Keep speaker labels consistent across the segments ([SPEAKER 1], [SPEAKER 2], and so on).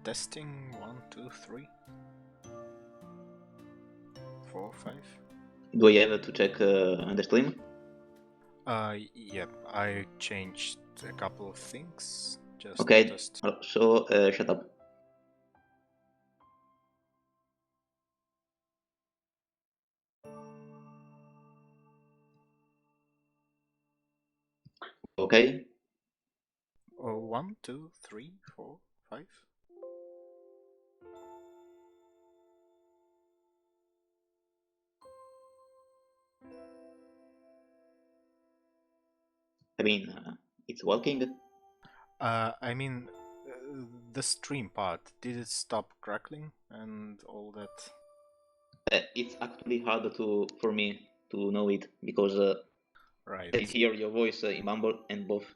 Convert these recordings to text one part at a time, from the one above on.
[SPEAKER 1] Testing 1, 2, 3, 4, 5.
[SPEAKER 2] Do I have to check the stream?
[SPEAKER 1] Yep, I changed a couple of things. Just
[SPEAKER 2] Okay,
[SPEAKER 1] noticed.
[SPEAKER 2] so shut up. Okay.
[SPEAKER 1] 1, 2, 3, 4, 5.
[SPEAKER 2] I mean, it's working.
[SPEAKER 1] I mean, the stream part, did it stop crackling and all that?
[SPEAKER 2] It's actually hard for me to know it because
[SPEAKER 1] Right.
[SPEAKER 2] I hear your voice in Mumble and both.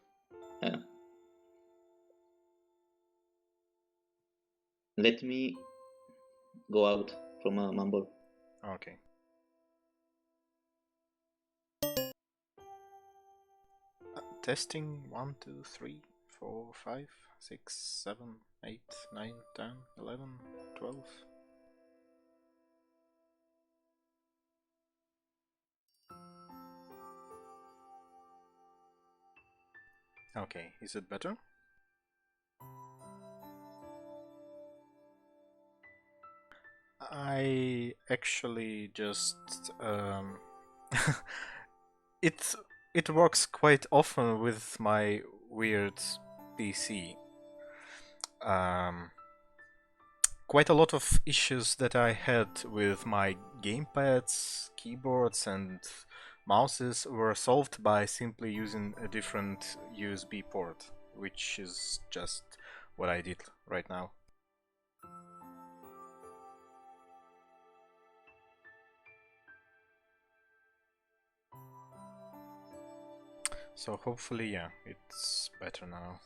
[SPEAKER 2] Let me go out from Mumble.
[SPEAKER 1] Okay. Testing 1, 2, 3, 4, 5, 6, 7, 8, 9, 10, 11, 12. Okay, is it better? I actually just it works quite often with my weird PC. Quite a lot of issues that I had with my gamepads, keyboards, and mouses were solved by simply using a different USB port, which is just what I did right now. So hopefully, yeah, it's better now.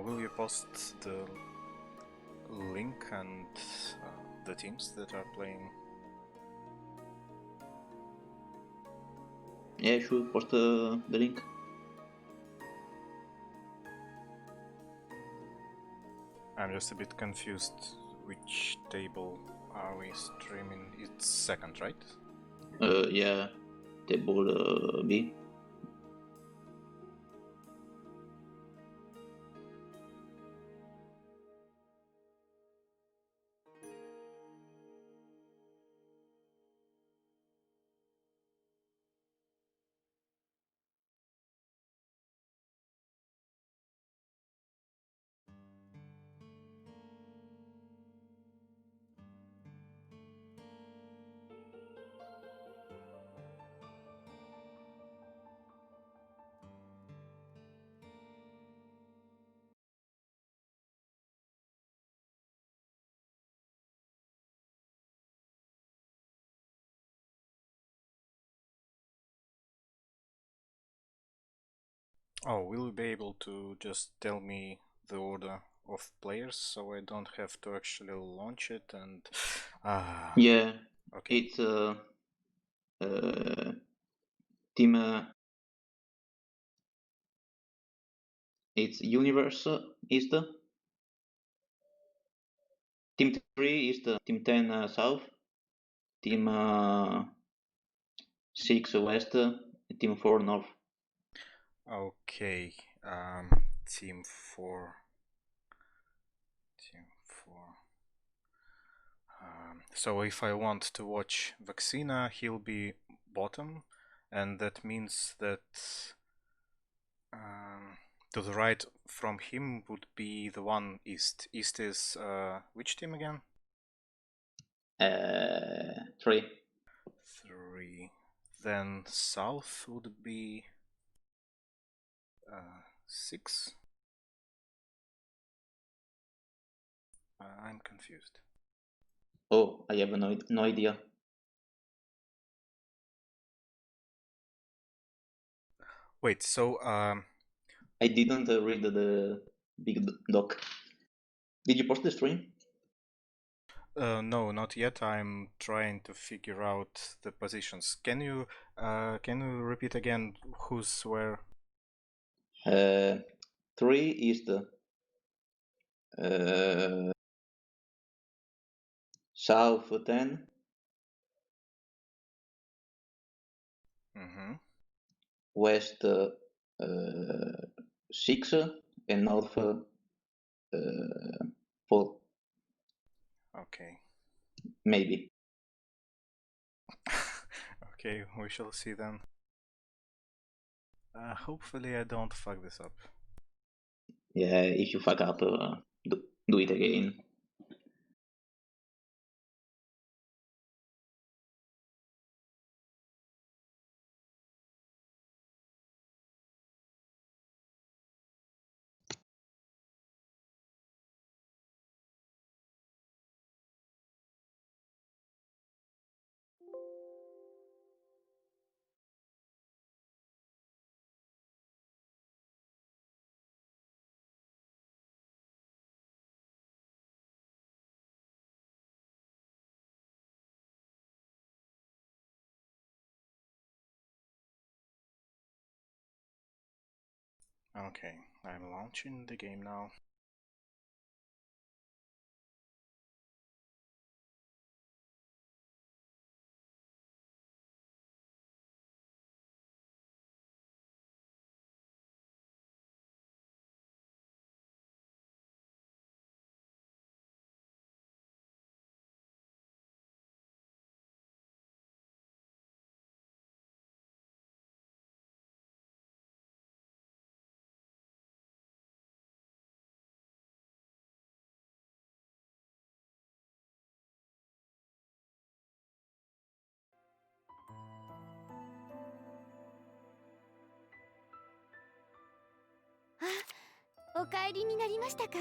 [SPEAKER 1] Will you post the link and the teams that are playing?
[SPEAKER 2] Yeah, sure. Post the link.
[SPEAKER 1] I'm just a bit confused. Which table are we streaming? It's second, right?
[SPEAKER 2] Yeah, table B.
[SPEAKER 1] Oh, will you be able to just tell me the order of players so I don't have to actually launch it and
[SPEAKER 2] Yeah,
[SPEAKER 1] okay.
[SPEAKER 2] it's team. It's Universe is the team 3 is the team 10 South, team 6 West, team 4 North.
[SPEAKER 1] Okay. Team 4. Team 4. So if I want to watch Vaccina, he'll be bottom, and that means that to the right from him would be the one east. East is which team again?
[SPEAKER 2] 3.
[SPEAKER 1] 3. Then south would be 6. I'm confused.
[SPEAKER 2] Oh, I have no idea.
[SPEAKER 1] Wait, so
[SPEAKER 2] I didn't read the big doc. Did you post the stream?
[SPEAKER 1] no, not yet. I'm trying to figure out the positions. Can you repeat again who's where?
[SPEAKER 2] 3 is the South 10,
[SPEAKER 1] Mm-hmm.
[SPEAKER 2] West 6, and North 4,
[SPEAKER 1] Okay.
[SPEAKER 2] maybe.
[SPEAKER 1] Okay, we shall see then. Hopefully I don't fuck this up.
[SPEAKER 2] Yeah, if you fuck up, do it again.
[SPEAKER 1] Okay, I'm launching the game now.
[SPEAKER 3] Ah, お帰りになりましたか?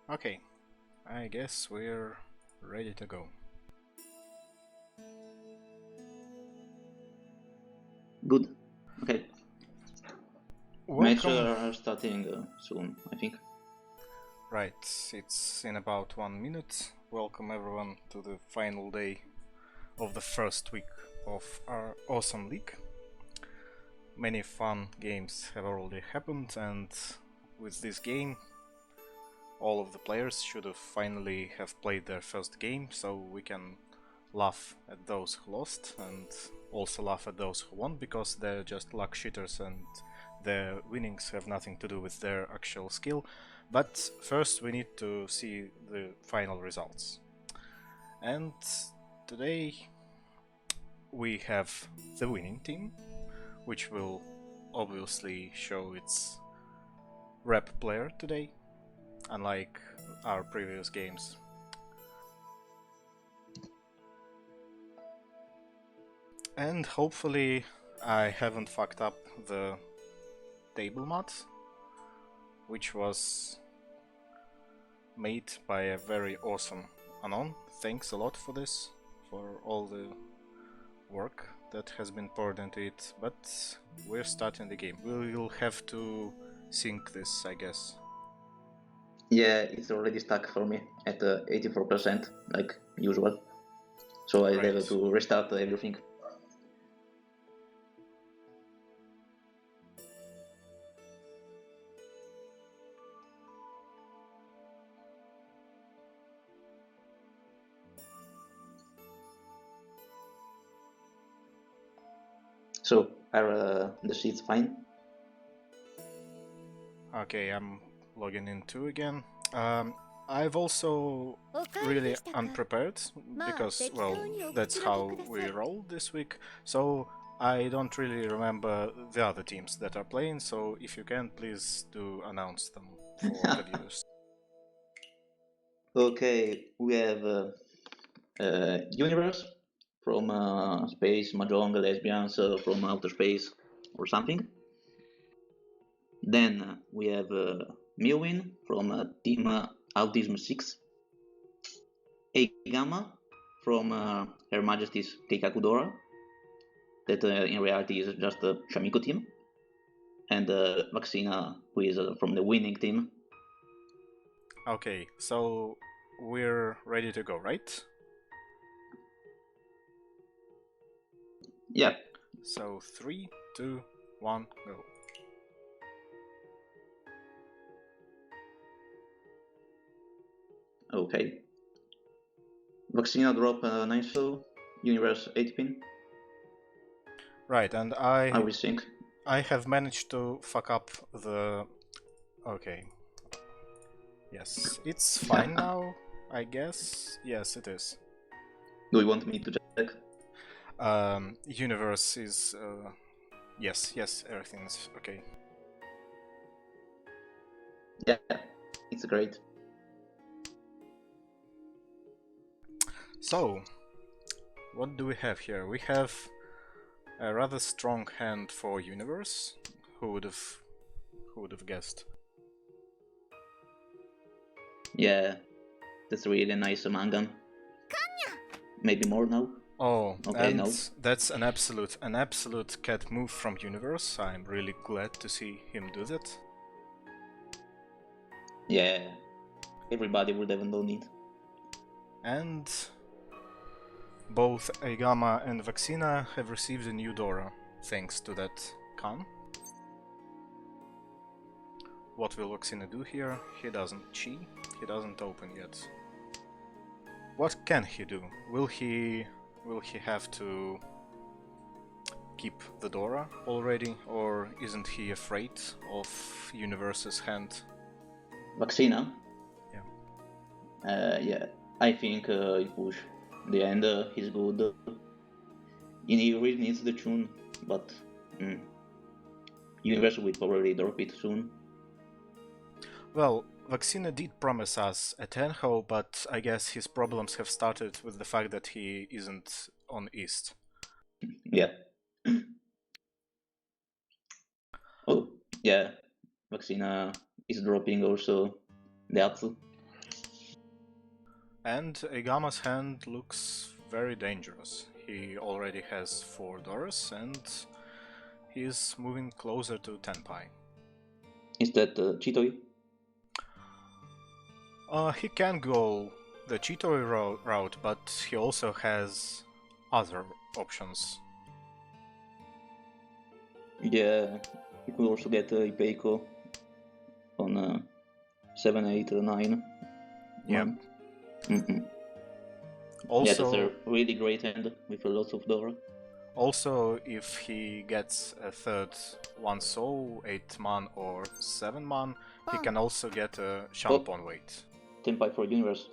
[SPEAKER 1] Okay, I guess we're ready to go.
[SPEAKER 2] Good. Okay. Match
[SPEAKER 1] Welcome.
[SPEAKER 2] are starting soon, I think.
[SPEAKER 1] Right, it's in about 1 minute. Welcome everyone to the final day of the first week of our awesome league. Many fun games have already happened, and with this game all of the players should have finally have played their first game, so we can laugh at those who lost and also laugh at those who won, because they're just luck shitters and their winnings have nothing to do with their actual skill. But first we need to see the final results. And today we have the winning team, which will obviously show its rep player today, unlike our previous games. And hopefully I haven't fucked up the table mod, which was made by a very awesome Anon. Thanks a lot for this, for all the work that has been poured into it, but we're starting the game. We will have to sync this, I guess.
[SPEAKER 2] Yeah, it's already stuck for me at 84%, like usual. So I
[SPEAKER 1] Right.
[SPEAKER 2] have to restart everything. So are the sheets fine?
[SPEAKER 1] Okay, I'm logging in too again. I've also
[SPEAKER 3] お帰り
[SPEAKER 1] really
[SPEAKER 3] でしたか?
[SPEAKER 1] unprepared,
[SPEAKER 3] まあ、
[SPEAKER 1] because,
[SPEAKER 3] 適
[SPEAKER 1] well,
[SPEAKER 3] 当にお
[SPEAKER 1] that's
[SPEAKER 3] 口だけ
[SPEAKER 1] how
[SPEAKER 3] くださ
[SPEAKER 1] we
[SPEAKER 3] い.
[SPEAKER 1] roll this week, so I don't really remember the other teams that are playing, so if you can, please do announce them for the viewers.
[SPEAKER 2] Okay, we have Universe from space, MAHJONG, Lesbians from outer space or something. Then we have Miwin from Team Autism 6, A Gamma from Her Majesty's KEIKAKU DORA, that in reality is just a Shamiko team, and Vaccina, who is from the winning team.
[SPEAKER 1] Okay, so we're ready to go, right?
[SPEAKER 2] Yeah.
[SPEAKER 1] So 3, 2, 1, go.
[SPEAKER 2] Okay. Vaccina drop 9 so, Universe 8 pin.
[SPEAKER 1] Right, and
[SPEAKER 2] I will sync.
[SPEAKER 1] I have managed to fuck up the... Okay. Yes, it's fine now, I guess. Yes, it is.
[SPEAKER 2] Do you want me to check?
[SPEAKER 1] Universe is... yes, everything's okay.
[SPEAKER 2] Yeah, it's great.
[SPEAKER 1] So, what do we have here? We have a rather strong hand for Universe. Who would have guessed?
[SPEAKER 2] Yeah, that's really nice Mangan. Maybe more now?
[SPEAKER 1] Oh,
[SPEAKER 2] Okay,
[SPEAKER 1] and
[SPEAKER 2] no.
[SPEAKER 1] that's an absolute cat move from Universe. I'm really glad to see him do that.
[SPEAKER 2] Yeah, everybody would have known it.
[SPEAKER 1] And both Aigama and Vaccina have received a new Dora, thanks to that Khan. What will Vaccina do here? He doesn't chi, he doesn't open yet. What can he do? Will he have to keep the Dora already, or isn't he afraid of Universe's hand?
[SPEAKER 2] Vaccina?
[SPEAKER 1] Yeah.
[SPEAKER 2] Yeah, I think he push. The end is good. He really needs the tune, but Universe will probably drop it soon.
[SPEAKER 1] Well, Vaccina did promise us a Tenho, but I guess his problems have started with the fact that he isn't on East.
[SPEAKER 2] Yeah. Oh, yeah. Vaccina is dropping also the Atsu.
[SPEAKER 1] And Agama's hand looks very dangerous. He already has 4 Doras and he's moving closer to Tenpai.
[SPEAKER 2] Is that Chitoi?
[SPEAKER 1] He can go the Chitoi route, but he also has other options.
[SPEAKER 2] Yeah, you could also get Ipeiko on 7, 8, 9.
[SPEAKER 1] Yeah.
[SPEAKER 2] Yeah, that's
[SPEAKER 1] Also,
[SPEAKER 2] a really great hand with a lot of Dora.
[SPEAKER 1] also, if he gets a third 1 soul, 8 man or 7 man, he can also get a Shampon weight.
[SPEAKER 2] Tenpai for Universe.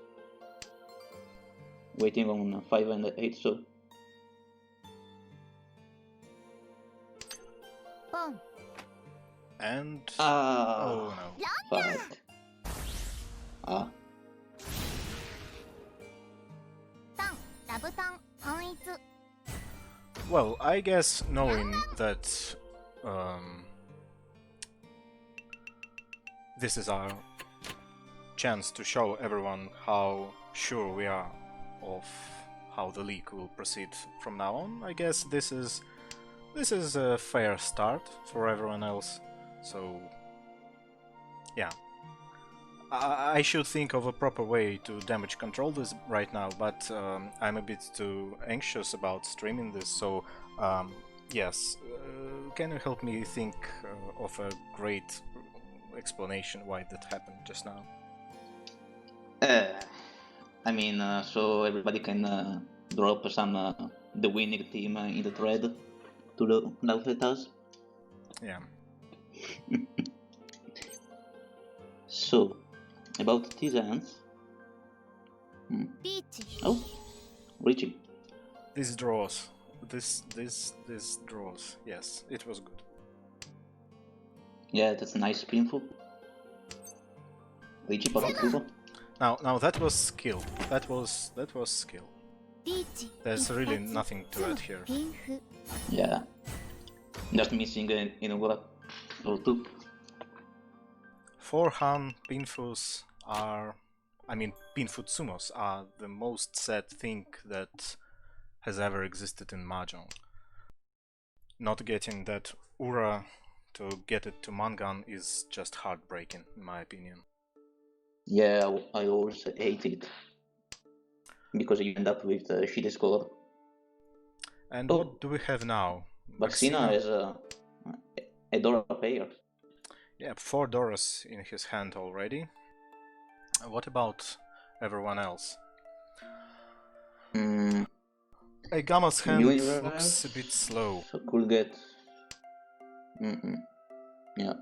[SPEAKER 2] Waiting on 5 and 8 so.
[SPEAKER 1] And...
[SPEAKER 2] Ah,
[SPEAKER 1] oh no.
[SPEAKER 2] fuck. Ah.
[SPEAKER 1] Well, I guess knowing that this is our chance to show everyone how sure we are of how the league will proceed from now on, I guess this is a fair start for everyone else. So yeah, I should think of a proper way to damage control this right now, but I'm a bit too anxious about streaming this, so yes, can you help me think of a great explanation why that happened just now?
[SPEAKER 2] I mean, so everybody can drop some the winning team in the thread to laugh at us.
[SPEAKER 1] Yeah.
[SPEAKER 2] So, about these hands. Oh, Richie.
[SPEAKER 1] This draws. This draws. Yes, it was good.
[SPEAKER 2] Yeah, that's a nice pinful. Richie Palakubo.
[SPEAKER 1] Now that was skill. That was skill. There's really nothing to it here.
[SPEAKER 2] Yeah. Just missing Inogura or two.
[SPEAKER 1] 4 Han pinfus are I mean, Pinfoot Sumos are the most sad thing that has ever existed in Mahjong. Not getting that Ura to get it to Mangan is just heartbreaking, in my opinion.
[SPEAKER 2] Yeah, I always hate it. Because you end up with the shitty score.
[SPEAKER 1] And
[SPEAKER 2] Oh.
[SPEAKER 1] what do we have now?
[SPEAKER 2] Vaccina is a DORA player.
[SPEAKER 1] Yeah, 4 Doras in his hand already. What about everyone else? A Gamma's hand
[SPEAKER 2] Universe
[SPEAKER 1] looks a bit slow.
[SPEAKER 2] So could get. Yeah.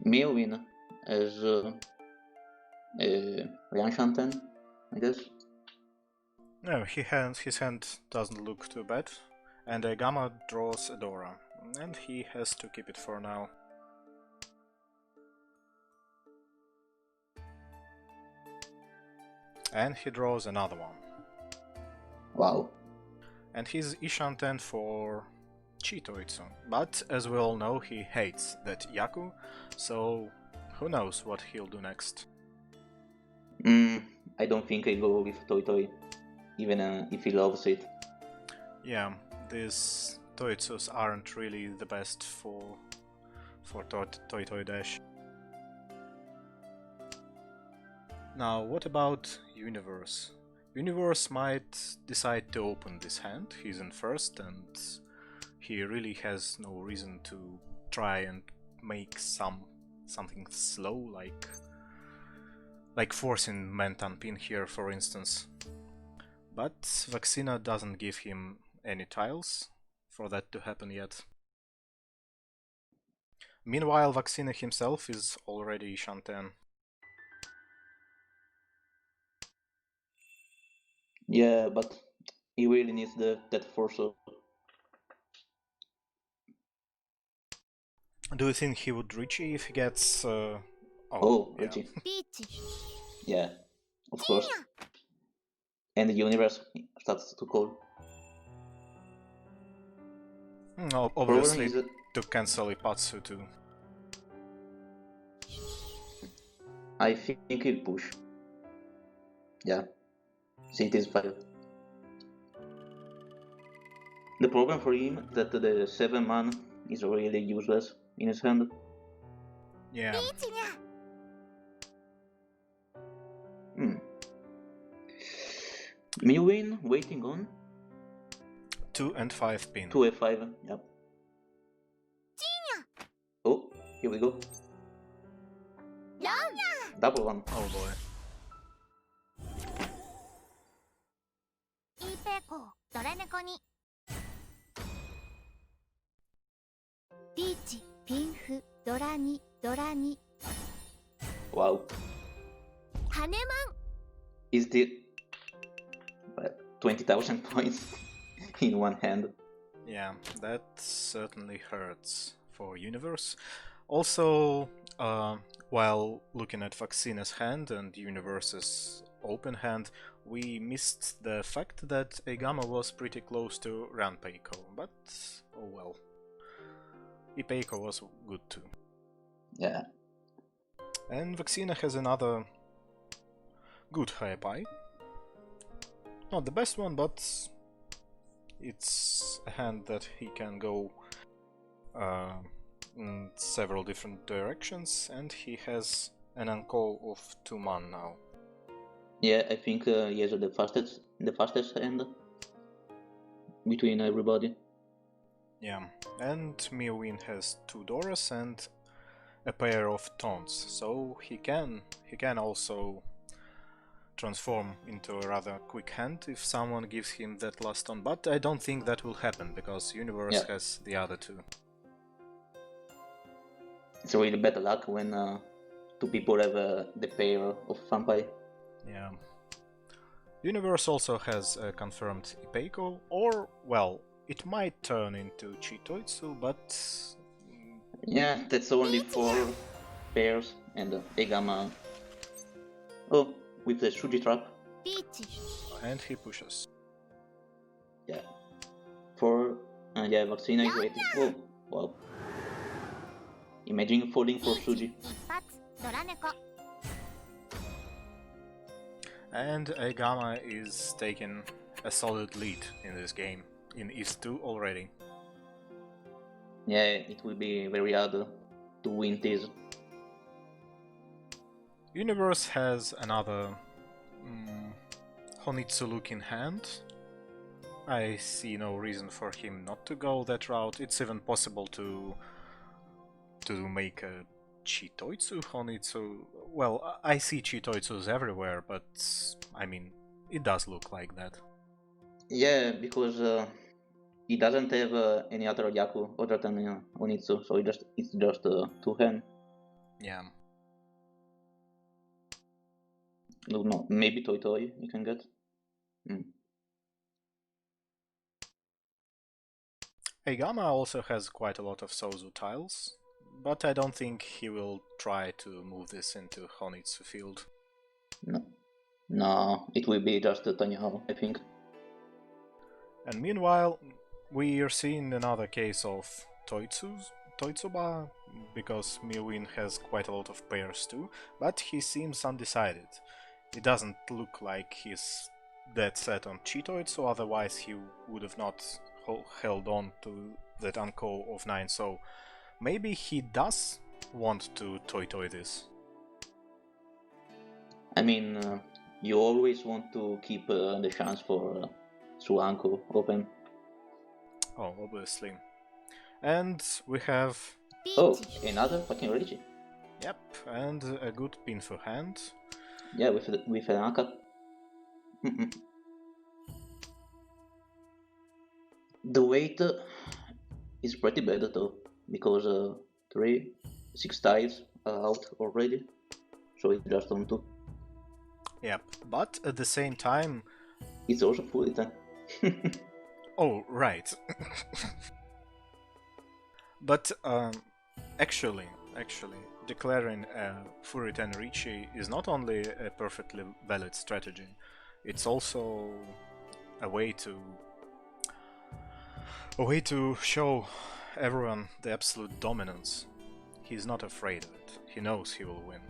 [SPEAKER 2] Melvin as Lianshanten, I guess.
[SPEAKER 1] No, his hand doesn't look too bad. And a Gamma draws a Dora. And he has to keep it for now. And he draws another one.
[SPEAKER 2] Wow.
[SPEAKER 1] And he's Ishanten for Chitoitsu. But as we all know, he hates that Yaku, so who knows what he'll do next.
[SPEAKER 2] I don't think I go with Toy Toy, even if he loves it.
[SPEAKER 1] Yeah, these Toitsus aren't really the best for Toy Toy Dash. Now, what about Universe? Universe might decide to open this hand. He's in first and he really has no reason to try and make something slow, like forcing Mentan Pin here, for instance. But Vaccina doesn't give him any tiles for that to happen yet. Meanwhile, Vaccina himself is already Shanten.
[SPEAKER 2] Yeah, but he really needs that forcer.
[SPEAKER 1] Do you think he would Richie if he gets...
[SPEAKER 2] Oh,
[SPEAKER 1] yeah.
[SPEAKER 2] Richie. Yeah, of course. And the universe starts to call.
[SPEAKER 1] Obviously to cancel Ipatsu too.
[SPEAKER 2] I think he'll push. Yeah. See, it is 5. The problem for him is that the 7-man is really useless in his hand.
[SPEAKER 1] Yeah.
[SPEAKER 2] Mewin waiting on
[SPEAKER 1] 2 and 5 pin.
[SPEAKER 2] 2F5, yep. Oh, here we go. Double one.
[SPEAKER 1] Oh boy.
[SPEAKER 2] Wow. Is the 20,000 points in one hand?
[SPEAKER 1] Yeah, that certainly hurts for Universe. Also, while looking at Vaccina's hand and Universe's open hand, we missed the fact that Egama was pretty close to Ranpeiko, but oh well. Ipeiko was good too.
[SPEAKER 2] Yeah.
[SPEAKER 1] And Vaccina has another good high pie. Not the best one, but it's a hand that he can go in several different directions, and he has an uncall of 2 man now.
[SPEAKER 2] Yeah, I think he has the fastest hand between everybody.
[SPEAKER 1] Yeah, and Miowin has 2 Doras and a pair of Taunts, so he can also transform into a rather quick hand if someone gives him that last taunt, but I don't think that will happen because Universe has the other 2.
[SPEAKER 2] It's really bad luck when 2 people have the pair of Vampire.
[SPEAKER 1] Yeah. Universe also has a confirmed Ipeiko, or, well, it might turn into Chitoitsu, but...
[SPEAKER 2] Yeah, that's only 4 pairs and Egama. Oh, with the Shuji trap.
[SPEAKER 1] And he pushes.
[SPEAKER 2] Yeah. Yeah, Vaccina is waiting. Oh, wow. Imagine falling for Suji.
[SPEAKER 3] 一発ドラ猫
[SPEAKER 1] And Aigama is taking a solid lead in this game, in East 2 already.
[SPEAKER 2] Yeah, it will be very hard to win this.
[SPEAKER 1] Universe has another Honitsu looking hand. I see no reason for him not to go that route. It's even possible to make a Chitoitsu Honitsu. Well, I see Chitoitsus everywhere, but I mean, it does look like that.
[SPEAKER 2] Yeah, because he doesn't have any other Yaku other than Onitsu, so it's just two hand.
[SPEAKER 1] Yeah.
[SPEAKER 2] No, maybe Toy Toy you can get.
[SPEAKER 1] Aigama also has quite a lot of Sozu tiles, but I don't think he will try to move this into Honitsu field.
[SPEAKER 2] No, it will be just Tanyao, I think.
[SPEAKER 1] And meanwhile, we are seeing another case of Toitsuba, because Miwin has quite a lot of pairs too, but he seems undecided. It doesn't look like he's that set on Chitoitsu, otherwise he would have not held on to that Anko of 9, so maybe he does want to Toy this.
[SPEAKER 2] I mean, you always want to keep the chance for Suanko open.
[SPEAKER 1] Oh, obviously. And we have...
[SPEAKER 2] Oh, another fucking Richie.
[SPEAKER 1] Yep, and a good Pinfu hand.
[SPEAKER 2] Yeah, with an Aka. The weight is pretty bad though, because 6 tiles are out already, so it's just on 2.
[SPEAKER 1] Yep, but at the same time...
[SPEAKER 2] It's also fully 10.
[SPEAKER 1] Oh, right. But actually, declaring a Furitan Ricci is not only a perfectly valid strategy, it's also a way to show everyone the absolute dominance. He's not afraid of it. He knows he will win.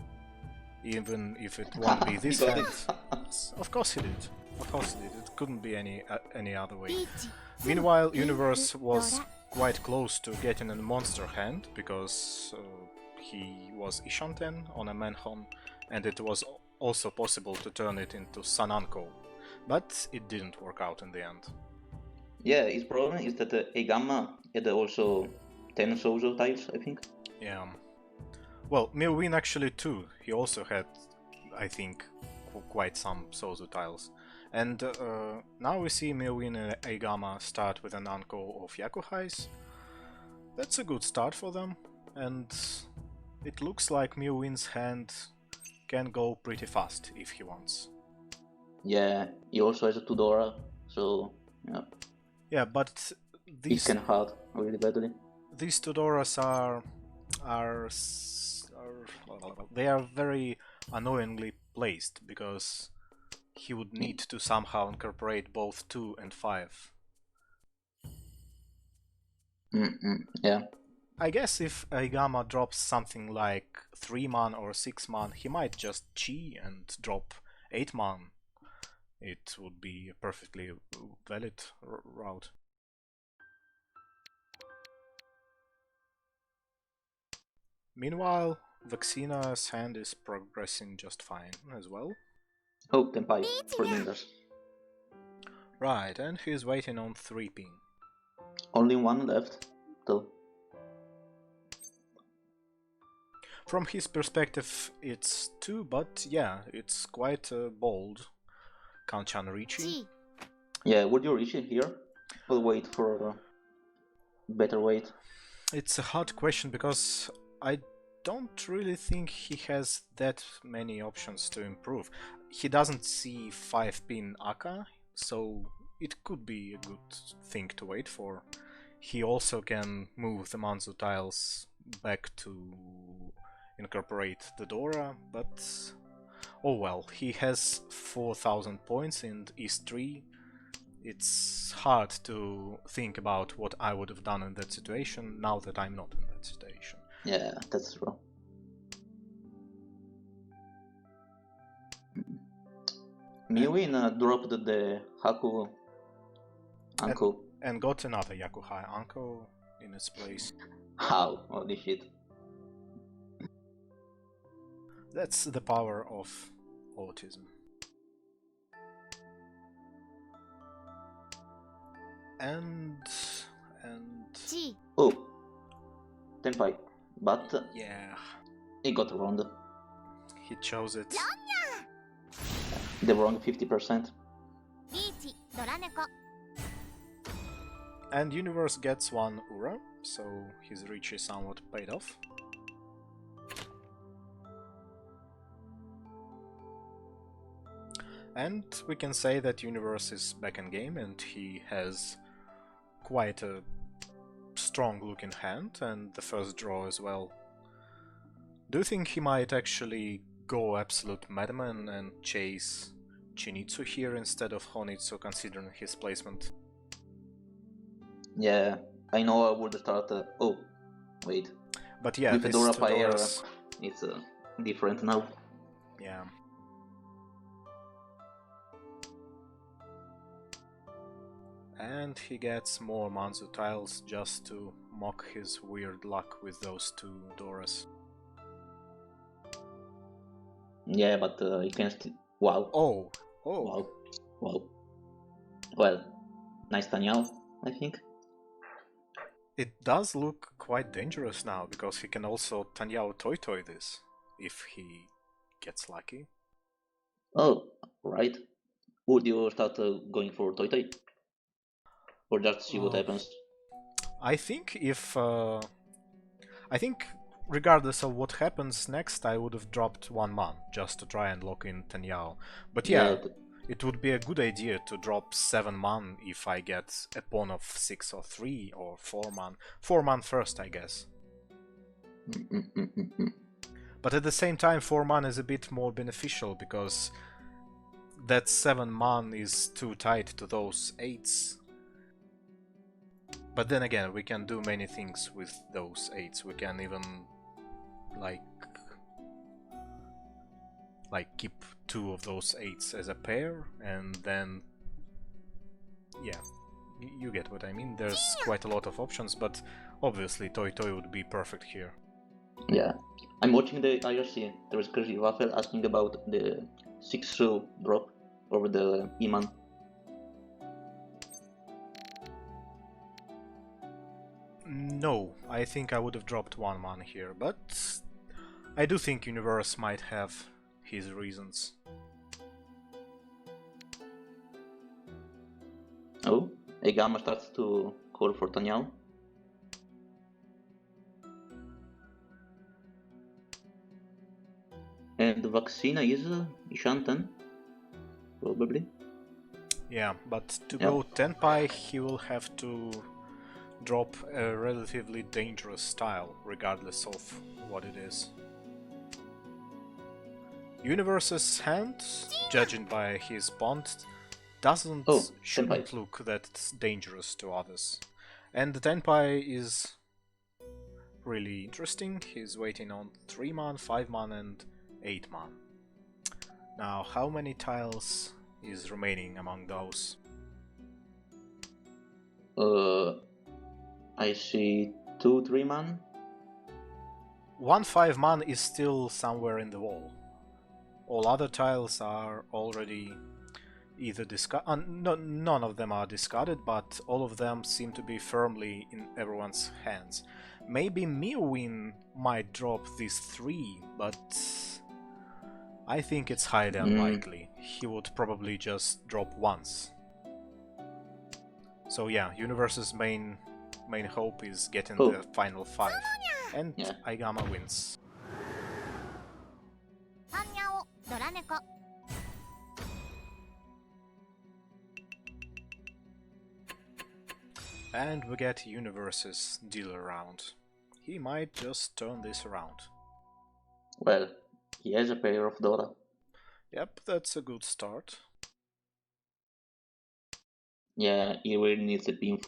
[SPEAKER 1] Even if it won't be this hand. Of course he did. Of course he did. It couldn't be any other way. Meanwhile, Universe was quite close to getting a monster hand, because he was Ishanten on a Manhon, and it was also possible to turn it into Sananko, but it didn't work out in the end.
[SPEAKER 2] Yeah, his problem is that Eigama had also 10 Sozo tiles, I think.
[SPEAKER 1] Yeah. Well, Milwin actually too. He also had, I think, quite some Sozu tiles. And now we see Milwin and Aigama start with an Anko of Yakuhais. That's a good start for them, and it looks like Milwin's hand can go pretty fast if he wants.
[SPEAKER 2] Yeah, he also has a 2 DORA, so yeah.
[SPEAKER 1] Yeah, but these...
[SPEAKER 2] It can hurt really badly.
[SPEAKER 1] These 2 DORAs they are very annoyingly placed, because he would need to somehow incorporate both 2 and 5.
[SPEAKER 2] Yeah.
[SPEAKER 1] I guess if Aigama drops something like 3 man or 6 man, he might just chi and drop 8 man. It would be a perfectly valid route. Meanwhile, Vaccina's hand is progressing just fine as well.
[SPEAKER 2] Oh, Tenpai for Ninjas.
[SPEAKER 1] Right, and he's waiting on 3 pin.
[SPEAKER 2] Only 1 left, though.
[SPEAKER 1] From his perspective, it's 2, but yeah, it's quite bold. Kanchan Ricci.
[SPEAKER 2] Yeah, would you reach it here? We'll wait for better weight.
[SPEAKER 1] It's a hard question, because I don't really think he has that many options to improve. He doesn't see 5-pin Aka, so it could be a good thing to wait for. He also can move the Manzu tiles back to incorporate the Dora, but oh well, he has 4000 points in East 3. It's hard to think about what I would have done in that situation now that I'm not in that situation.
[SPEAKER 2] Yeah, that's true. Miwin dropped the Haku uncle.
[SPEAKER 1] And got another Yakuhai uncle in its place.
[SPEAKER 2] How? Holy shit.
[SPEAKER 1] That's the power of autism. And
[SPEAKER 3] G.
[SPEAKER 2] Oh, Tenpai. But
[SPEAKER 1] yeah,
[SPEAKER 2] he got wrong.
[SPEAKER 1] he chose it.
[SPEAKER 2] The wrong 50%.
[SPEAKER 3] リーチドラ猫
[SPEAKER 1] And Universe gets one Ura, so his reach is somewhat paid off. And we can say that Universe is back in game and he has quite a strong looking hand and the first draw as well. Do you think he might actually go absolute madman and chase Chinitsu here instead of Honitsu, considering his placement?
[SPEAKER 2] Yeah, I know I would start. Oh, wait.
[SPEAKER 1] But yeah,
[SPEAKER 2] With
[SPEAKER 1] this
[SPEAKER 2] Dora Fire,
[SPEAKER 1] Dora's...
[SPEAKER 2] it's different now.
[SPEAKER 1] Yeah. And he gets more Manzu tiles just to mock his weird luck with those two Doras.
[SPEAKER 2] Yeah, but you can still. Wow.
[SPEAKER 1] Oh!
[SPEAKER 2] Wow. Wow. Well, nice Tanyao, I think.
[SPEAKER 1] It does look quite dangerous now, because he can also Tanyao Toy this, if he gets lucky.
[SPEAKER 2] Oh, right. Would you start going for Toy Toy? Or just see what happens?
[SPEAKER 1] I think if... I think regardless of what happens next, I would have dropped 1 man, just to try and lock in Tanyao. But yeah, it would be a good idea to drop 7 man if I get a pawn of 6 or 3 or 4 man. 4 man first, I guess. But at the same time, 4 man is a bit more beneficial because that 7 man is too tight to those 8s. But then again, we can do many things with those 8s. We can even like keep 2 of those 8s as a pair, and then yeah, you get what I mean. There's quite a lot of options, but obviously Toy Toy would be perfect here.
[SPEAKER 2] Yeah, I'm watching the IRC. There is Crazy Waffle asking about the 6-2 drop over the Iman.
[SPEAKER 1] No, I think I would have dropped 1 man here, but I do think Universe might have his reasons.
[SPEAKER 2] Oh, Egama starts to call for Tanyao. And the vaccine is Ishanten, probably.
[SPEAKER 1] Yeah, but to go Tenpai, he will have to drop a relatively dangerous style, regardless of what it is. Universe's hand, judging by his bond, shouldn't look that dangerous to others. And the Tenpai is really interesting. He's waiting on 3 man, 5 man and 8 man. Now, how many tiles is remaining among those?
[SPEAKER 2] I see 2-3 man.
[SPEAKER 1] 1 5 man is still somewhere in the wall. All other tiles are already either discarded. None of them are discarded, but all of them seem to be firmly in everyone's hands. Maybe Miwin might drop these 3, but I think it's highly unlikely. He would probably just drop once. So yeah, Universe's main hope is getting the final 5, and Aigama wins. And we get Universe's dealer round. He might just turn this around.
[SPEAKER 2] Well, he has a pair of Dora.
[SPEAKER 1] Yep, that's a good start.
[SPEAKER 2] Yeah, he really needs a beam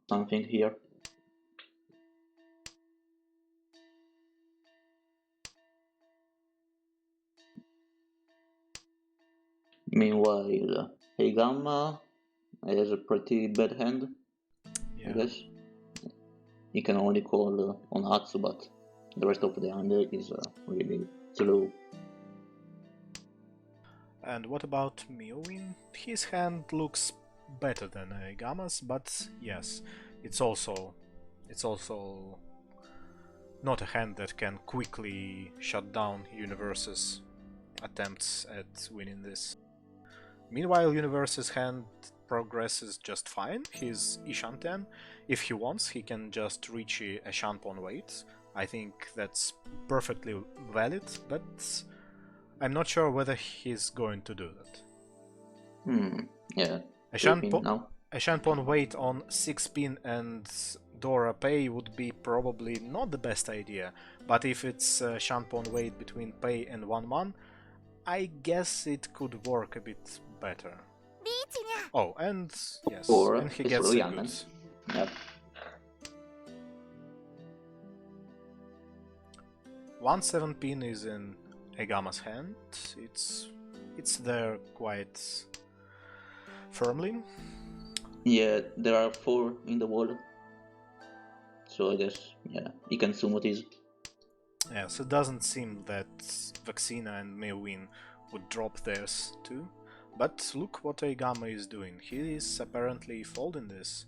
[SPEAKER 2] something here. Meanwhile, Heigama has a pretty bad hand, I guess. He can only call on Hatsu, but the rest of the hand is really slow.
[SPEAKER 1] And what about Miyuin? His hand looks better than Heigama's, but yes, it's also not a hand that can quickly shut down Universe's attempts at winning this. Meanwhile, Universe's hand progresses just fine. He's Ishan 10. If he wants, he can just reach a Shan pawn wait. I think that's perfectly valid, but I'm not sure whether he's going to do that.
[SPEAKER 2] Yeah.
[SPEAKER 1] A Shan pawn wait on 6 pin and Dora Pei would be probably not the best idea, but if it's a Shan pawn wait between Pei and 1-man, I guess it could work a bit better. Oh, and yes,
[SPEAKER 2] Or
[SPEAKER 1] and he gets a good.
[SPEAKER 2] Yep.
[SPEAKER 1] 1-7 pin is in Heigama's hand. It's there quite firmly.
[SPEAKER 2] Yeah, there are 4 in the wall. So I guess, yeah, he can assume what is.
[SPEAKER 1] Yes, it doesn't seem that Vaccina and Miyuin would drop theirs too. But look what Heigama is doing. He is apparently folding this.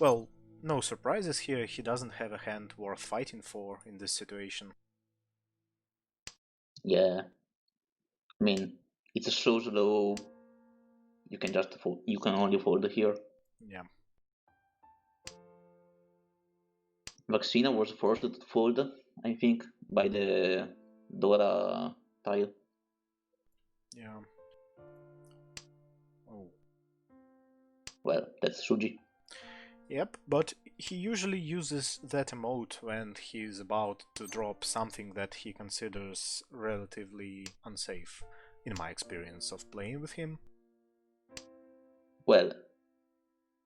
[SPEAKER 1] Well, no surprises here, he doesn't have a hand worth fighting for in this situation.
[SPEAKER 2] Yeah. I mean, it's so slow. You can just fold, you can only fold here.
[SPEAKER 1] Yeah.
[SPEAKER 2] Vaccina was forced to fold, I think, by the Dora tile.
[SPEAKER 1] Yeah. Oh.
[SPEAKER 2] Well, that's Suji.
[SPEAKER 1] Yep, but he usually uses that emote when he's about to drop something that he considers relatively unsafe, in my experience of playing with him.
[SPEAKER 2] Well,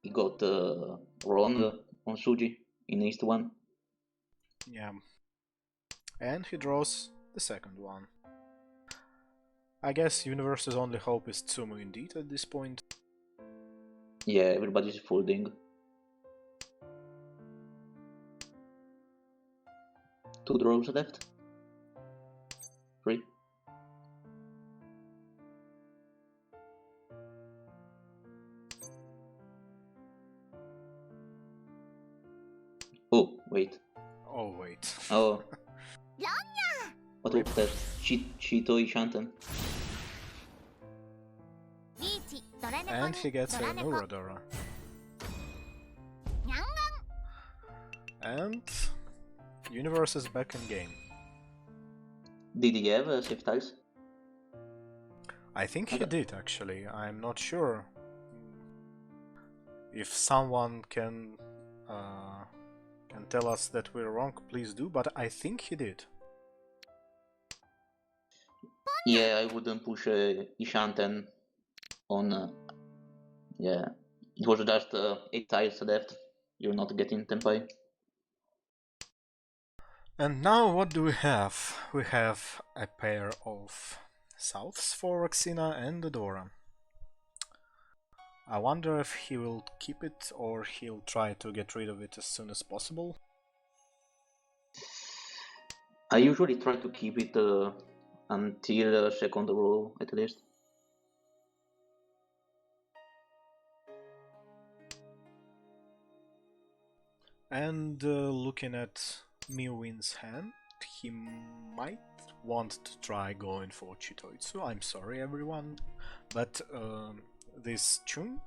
[SPEAKER 2] he got wrong on Suji in East 1.
[SPEAKER 1] Yeah. And he draws the second one. I guess Universe's only hope is Tsumu indeed at this point.
[SPEAKER 2] Yeah, everybody's folding. 2 draws left. 3. Oh, wait.
[SPEAKER 1] Oh, wait.
[SPEAKER 2] Oh. What was that? Chito Ishanten.
[SPEAKER 1] And he gets a Nuradora. And Universe is back in game.
[SPEAKER 2] Did he have safe tiles?
[SPEAKER 1] I think he did actually. I'm not sure. If someone can tell us that we're wrong, please do, but I think he did.
[SPEAKER 2] Yeah, I wouldn't push Ishanten on... yeah, it was just 8 tiles left. You're not getting Tenpai.
[SPEAKER 1] And now what do we have? We have a pair of Souths for Roxina and the Dora. I wonder if he will keep it or he'll try to get rid of it as soon as possible.
[SPEAKER 2] I usually try to keep it until second row at least.
[SPEAKER 1] And looking at Miyuin's hand, he might want to try going for Chitoitsu. I'm sorry everyone, but this Chun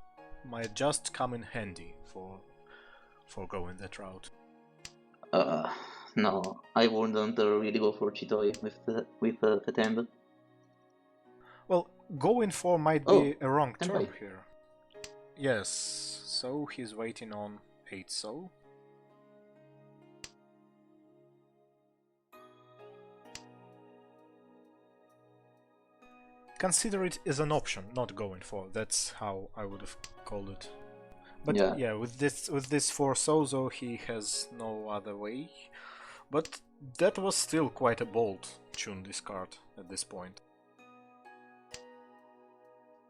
[SPEAKER 1] might just come in handy for going that route.
[SPEAKER 2] No, I wouldn't really go for Chitoi with the hand.
[SPEAKER 1] Well, going for might be a wrong term here. Yes, so he's waiting on 8 so. Consider it as an option, not going for. That's how I would have called it. But yeah, with this for Sozo, he has no other way. But that was still quite a bold Chun discard at this point.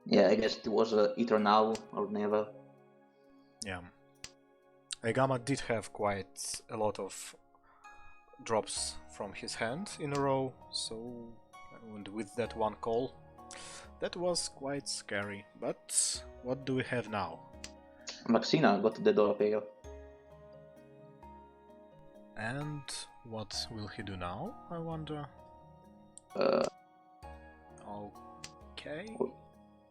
[SPEAKER 2] Yeah, I guess it was either now or never.
[SPEAKER 1] Yeah. Egama did have quite a lot of drops from his hand in a row, so and with that one call, that was quite scary. But what do we have now?
[SPEAKER 2] Maxina got the Dora pair.
[SPEAKER 1] And what will he do now, I wonder? Okay.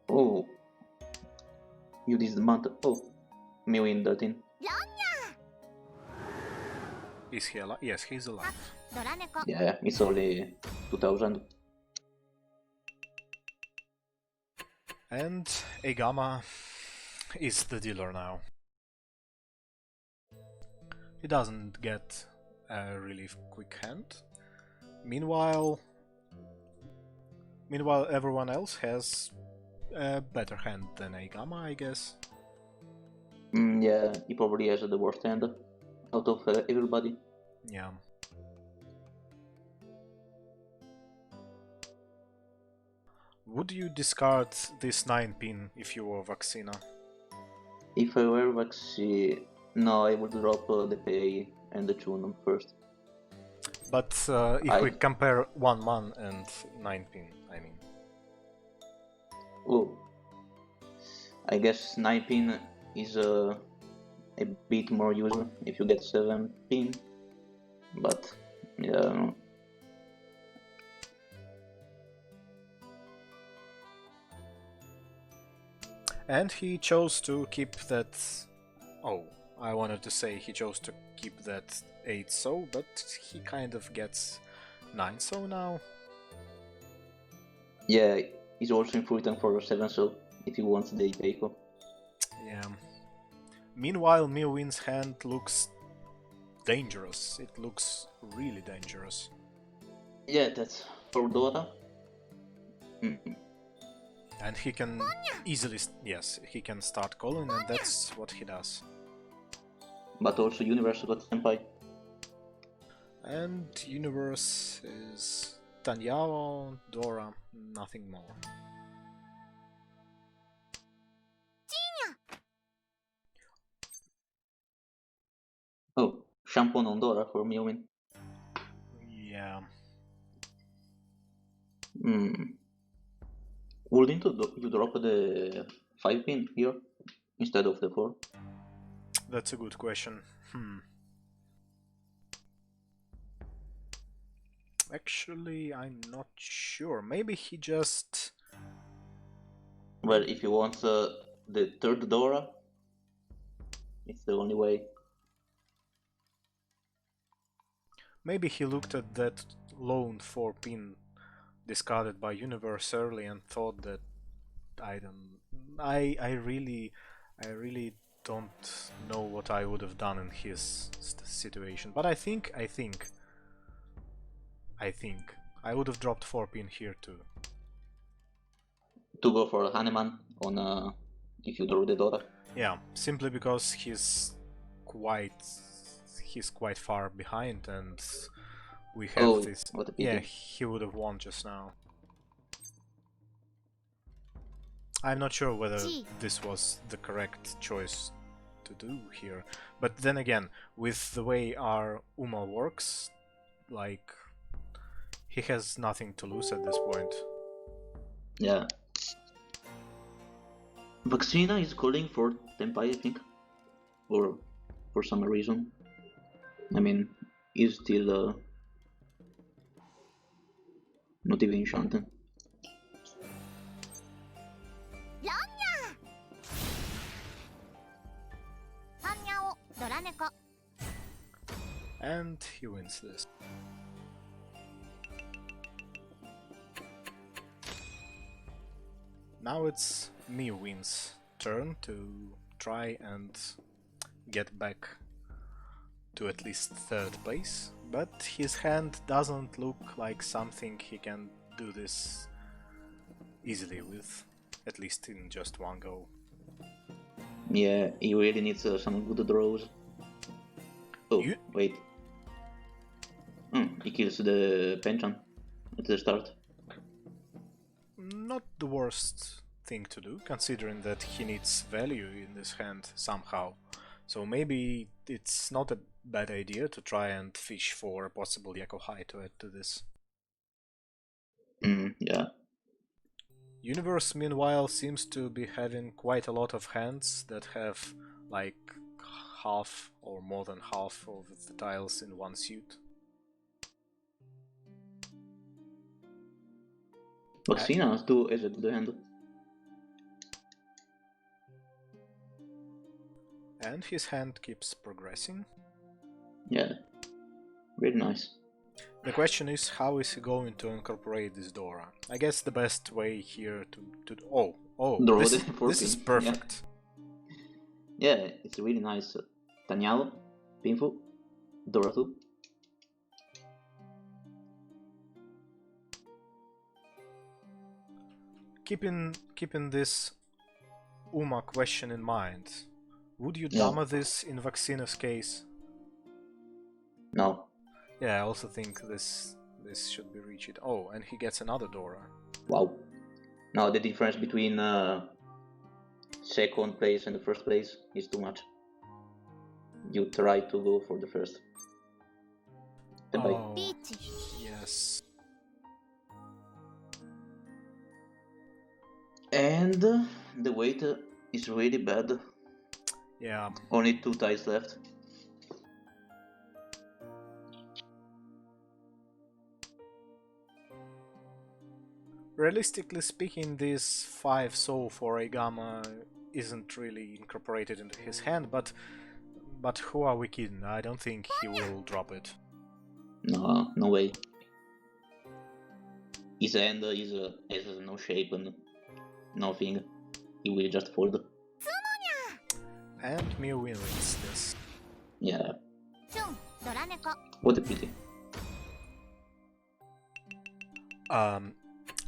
[SPEAKER 2] Oh. You dismount. Oh. Me win 13.
[SPEAKER 1] Is he alive? Yes, he's alive.
[SPEAKER 2] Yeah, it's only 2000.
[SPEAKER 1] And Egama is the dealer now. He doesn't get a really quick hand. Meanwhile, everyone else has a better hand than Egama, I guess.
[SPEAKER 2] Yeah, he probably has the worst hand out of everybody.
[SPEAKER 1] Yeah. Would you discard this 9-pin if you were Vaccina?
[SPEAKER 2] If I were Vaxi, no, I would drop the pay and the tune first.
[SPEAKER 1] But if we compare 1-man and 9-pin, I mean.
[SPEAKER 2] Oh, I guess 9-pin is a bit more useful if you get 7-pin, but yeah.
[SPEAKER 1] And he chose to keep that. Oh, I wanted to say he chose to keep that 8-so, but he kind of gets 9-so now.
[SPEAKER 2] Yeah, he's also in full time for 7-so if he wants the Keiko.
[SPEAKER 1] Yeah. Meanwhile, Miowin's hand looks dangerous. It looks really dangerous.
[SPEAKER 2] Yeah, that's for Dora.
[SPEAKER 1] And he can easily, yes, he can start calling, and that's what he does.
[SPEAKER 2] But also Universe got Senpai.
[SPEAKER 1] And Universe is Tanyao, Dora, nothing more.
[SPEAKER 2] Oh, shampoo on Dora for Miowin.
[SPEAKER 1] Yeah.
[SPEAKER 2] Wouldn't you drop the 5-pin here instead of the 4?
[SPEAKER 1] That's a good question. Actually, I'm not sure. Maybe he just...
[SPEAKER 2] Well, if you want the third Dora, it's the only way.
[SPEAKER 1] Maybe he looked at that lone 4-pin discarded by Universe early and thought that I really don't know what I would have done in his situation. But I think I would have dropped 4-pin here too.
[SPEAKER 2] To go for Haneman on if you draw the Dora.
[SPEAKER 1] Yeah, simply because he's quite far behind, and we have this.
[SPEAKER 2] What a pity.
[SPEAKER 1] Yeah, he would have won just now. I'm not sure whether this was the correct choice to do here, but then again, with the way our Uma works, like, he has nothing to lose at this point.
[SPEAKER 2] Yeah. Vaccina is calling for Tenpai, I think, or for some reason. I mean, he's still not even enchanted.
[SPEAKER 1] And he wins this. Now it's Miowin's turn to try and get back to at least 3rd place, but his hand doesn't look like something he can do this easily with, at least in just one go.
[SPEAKER 2] Yeah, he really needs some good draws. Oh, wait. He kills the penchant at the start.
[SPEAKER 1] Not the worst thing to do, considering that he needs value in this hand somehow. So maybe it's not a bad idea to try and fish for a possible Yakuhai to add to this.
[SPEAKER 2] Yeah.
[SPEAKER 1] Universe, meanwhile, seems to be having quite a lot of hands that have like half or more than half of the tiles in one suit.
[SPEAKER 2] Vaccina's too is a good hand.
[SPEAKER 1] And his hand keeps progressing.
[SPEAKER 2] Yeah, very nice.
[SPEAKER 1] The question is, how is he going to incorporate this Dora? I guess the best way here this is perfect.
[SPEAKER 2] Yeah, it's really nice. Tanyao, painful, Dora too.
[SPEAKER 1] Keeping this Uma question in mind, would you Dama this in Vaccina's case?
[SPEAKER 2] No.
[SPEAKER 1] Yeah, I also think this should be reached. Oh, and he gets another Dora.
[SPEAKER 2] Wow. Now the difference between second place and the first place is too much. You try to go for the first.
[SPEAKER 1] Oh, yes.
[SPEAKER 2] And the weight is really bad.
[SPEAKER 1] Yeah.
[SPEAKER 2] Only 2 tiles left.
[SPEAKER 1] Realistically speaking, this 5 soul for Aigama isn't really incorporated into his hand, but who are we kidding? I don't think he will drop it.
[SPEAKER 2] No, no way. His hand has no shape and nothing. He will just fold.
[SPEAKER 1] And Miu wins this.
[SPEAKER 2] Yeah. What a pity.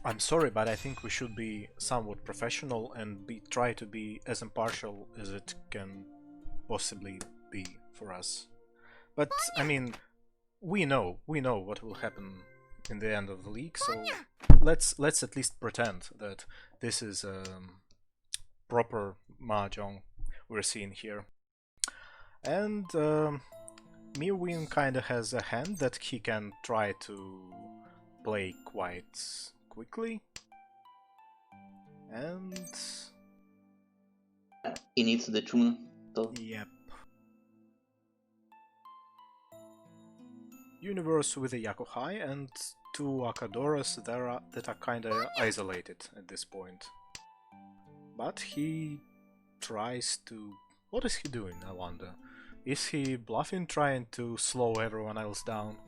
[SPEAKER 1] I'm sorry, but I think we should be somewhat professional and try to be as impartial as it can possibly be for us. But I mean, we know what will happen in the end of the league, so let's at least pretend that this is proper mahjong we're seeing here. And Miwin kinda has a hand that he can try to play quite quickly, and
[SPEAKER 2] he needs the tune though.
[SPEAKER 1] Yep. Universe with a Yakuhai and 2 Akadoras that are kinda isolated at this point. But he tries to... What is he doing, I wonder? Is he bluffing, trying to slow everyone else down?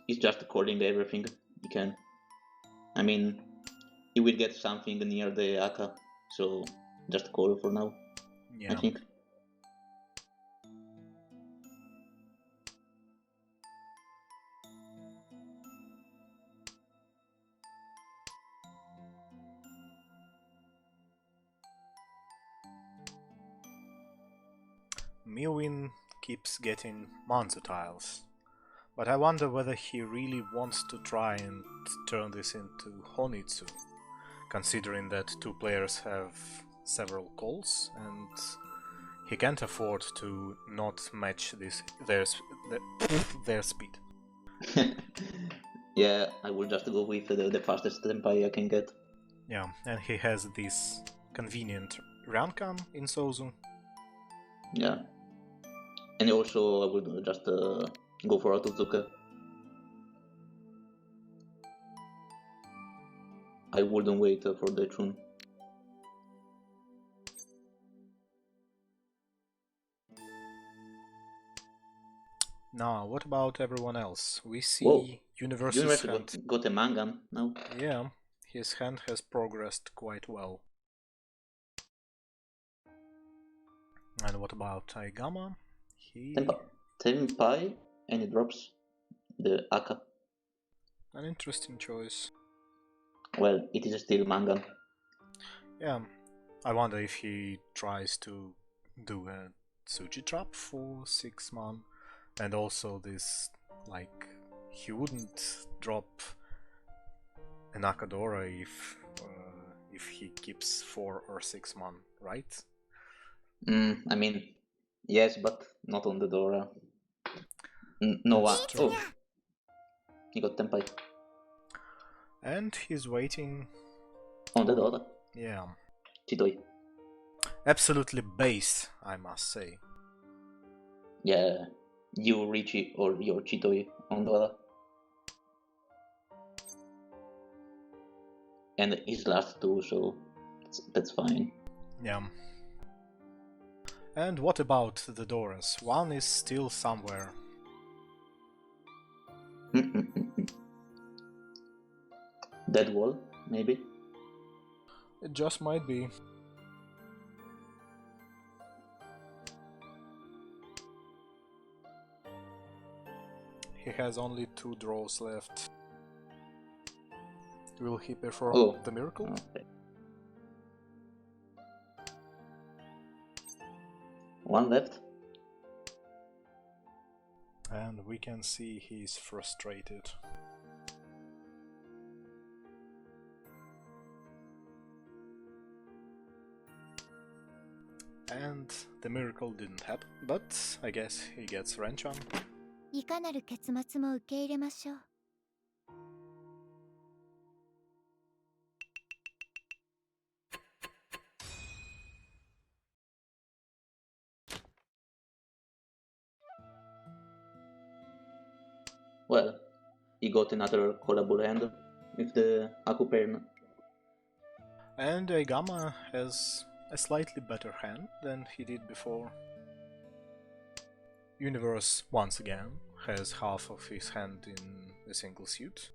[SPEAKER 2] He's just calling everything he can. I mean, he will get something near the Aka, so just call for now,
[SPEAKER 1] yeah.
[SPEAKER 2] I think.
[SPEAKER 1] Miwin keeps getting Manzu tiles, but I wonder whether he really wants to try and turn this into Honitsu, considering that 2 players have several calls and he can't afford to not match their speed.
[SPEAKER 2] Yeah, I will just go with the fastest tempai I can get.
[SPEAKER 1] Yeah, and he has this convenient Rankan in Sozu.
[SPEAKER 2] Yeah. And also I would just go for Otozuka. I wouldn't wait for the tune.
[SPEAKER 1] Now, what about everyone else? We see
[SPEAKER 2] Whoa.
[SPEAKER 1] Universe's hand.
[SPEAKER 2] Got a Mangan now.
[SPEAKER 1] Yeah, his hand has progressed quite well. And what about Aigama?
[SPEAKER 2] Tenpai, and he drops the Aka.
[SPEAKER 1] An interesting choice.
[SPEAKER 2] Well, it is still Mangan.
[SPEAKER 1] Yeah, I wonder if he tries to do a Tsuji trap for 6 man, and also this, like, he wouldn't drop an Akadora if he keeps 4 or 6 mon, right?
[SPEAKER 2] I mean, yes, but not on the Dora. No one.
[SPEAKER 1] That's true.
[SPEAKER 2] Oh, he got Tenpai.
[SPEAKER 1] And he's waiting.
[SPEAKER 2] On the Dora.
[SPEAKER 1] Yeah.
[SPEAKER 2] Chidoi.
[SPEAKER 1] Absolutely based, I must say.
[SPEAKER 2] Yeah, you Richie or your Chidoi on Dora. And his last two, so that's fine.
[SPEAKER 1] Yeah. And what about the Doras? One is still somewhere.
[SPEAKER 2] Dead wall, maybe?
[SPEAKER 1] It just might be. He has only 2 draws left. Will he perform the miracle?
[SPEAKER 2] Okay. One left.
[SPEAKER 1] And we can see he's frustrated. And the miracle didn't happen, but I guess he gets wrench on.
[SPEAKER 3] いかなる結末も受け入れましょう。
[SPEAKER 2] Well, he got another callable hand with the Akupen.
[SPEAKER 1] And Aigama has a slightly better hand than he did before. Universe, once again, has half of his hand in a single suit.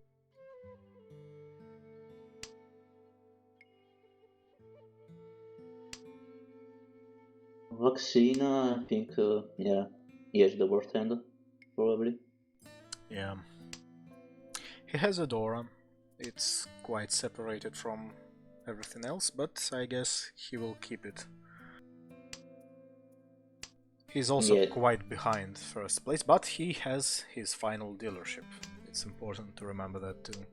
[SPEAKER 2] Vaccina, I think, yeah, he has the worst hand, probably.
[SPEAKER 1] Yeah. He has a Dora. It's quite separated from everything else, but I guess he will keep it. He's also quite behind first place, but he has his final dealership. It's important to remember that too.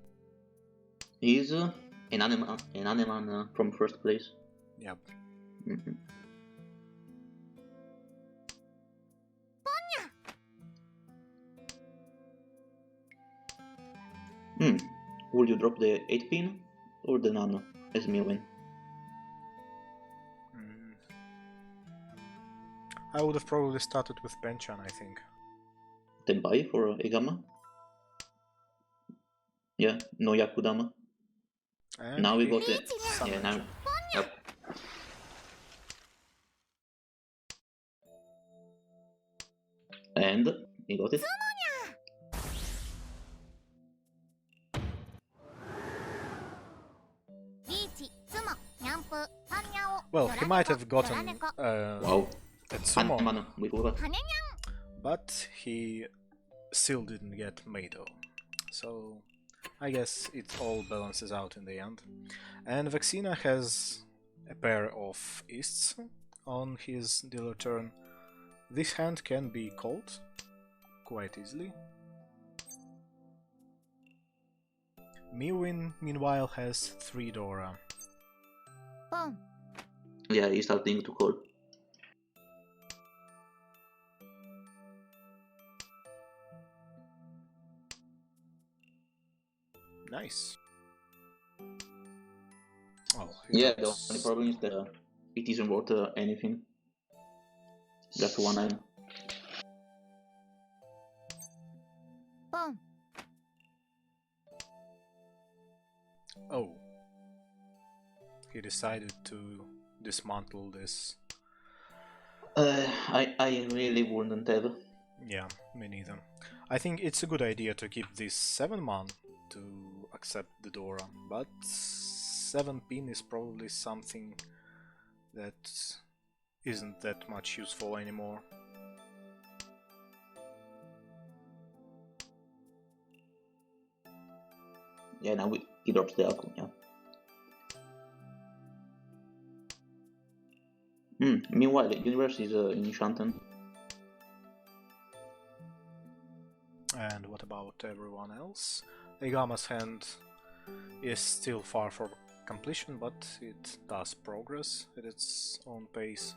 [SPEAKER 2] He's an animan from first place.
[SPEAKER 1] Yep.
[SPEAKER 2] Would you drop the 8 pin or the nano as Milwin?
[SPEAKER 1] I would have probably started with Benchan, I think.
[SPEAKER 2] Tenpai for Egama? Yeah, no Yakudama.
[SPEAKER 1] And
[SPEAKER 2] now we got the...
[SPEAKER 1] Yeah, now...
[SPEAKER 2] Yep. And he got it.
[SPEAKER 1] Well, he might have gotten
[SPEAKER 2] wow.
[SPEAKER 1] Tetsumo, but he still didn't get Mado. So I guess it all balances out in the end. And Vaccina has a pair of Easts on his dealer turn. This hand can be called quite easily. Miwin, meanwhile, has 3 Dora.
[SPEAKER 2] Yeah, he's starting to call.
[SPEAKER 1] Nice. Oh,
[SPEAKER 2] yeah, the only problem is that it isn't worth anything. Just 1 item.
[SPEAKER 1] Oh. He decided to dismantle this.
[SPEAKER 2] I really wouldn't have.
[SPEAKER 1] Yeah, me neither. I think it's a good idea to keep this 7 man to accept the Dora, but 7 pin is probably something that isn't that much useful anymore.
[SPEAKER 2] Yeah, now he drops the Aku, yeah. Meanwhile, the universe is in Shanton.
[SPEAKER 1] And what about everyone else? Egama's hand is still far from completion, but it does progress at its own pace.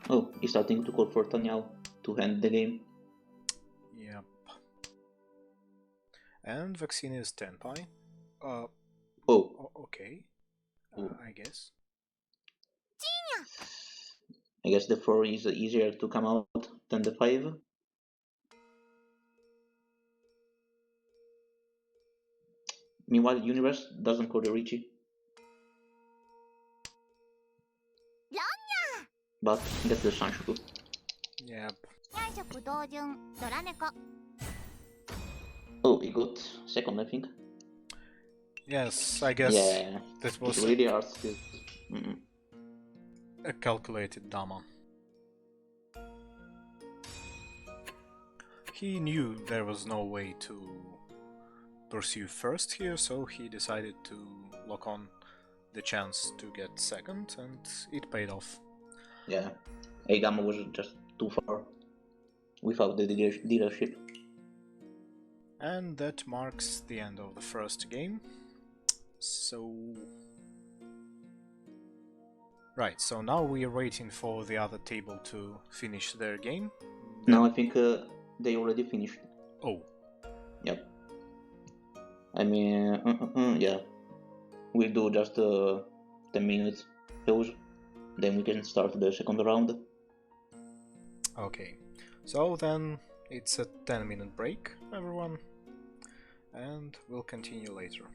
[SPEAKER 2] Oh, he's starting to call for Tanyao to end the game.
[SPEAKER 1] Yep. And vaccine is Tenpai. Okay. I guess.
[SPEAKER 2] I guess the 4 is easier to come out than the 5. Meanwhile, Universe doesn't call the Richie. But gets the Shanshuku.
[SPEAKER 1] Yep.
[SPEAKER 2] Oh, he got second, I think.
[SPEAKER 1] Yes, I guess
[SPEAKER 2] Yeah,
[SPEAKER 1] this was
[SPEAKER 2] it really hurts.
[SPEAKER 1] a calculated Dama. He knew there was no way to pursue first here, so he decided to lock on the chance to get second, and it paid off.
[SPEAKER 2] Yeah, Eigama was just too far without the dealership.
[SPEAKER 1] And that marks the end of the first game. So... Right, so now we are waiting for the other table to finish their game.
[SPEAKER 2] No, I think they already finished.
[SPEAKER 1] Oh.
[SPEAKER 2] Yep. I mean, yeah. We'll do just 10 minutes pause, then we can start the second round.
[SPEAKER 1] Okay, so then it's a 10-minute break, everyone, and we'll continue later.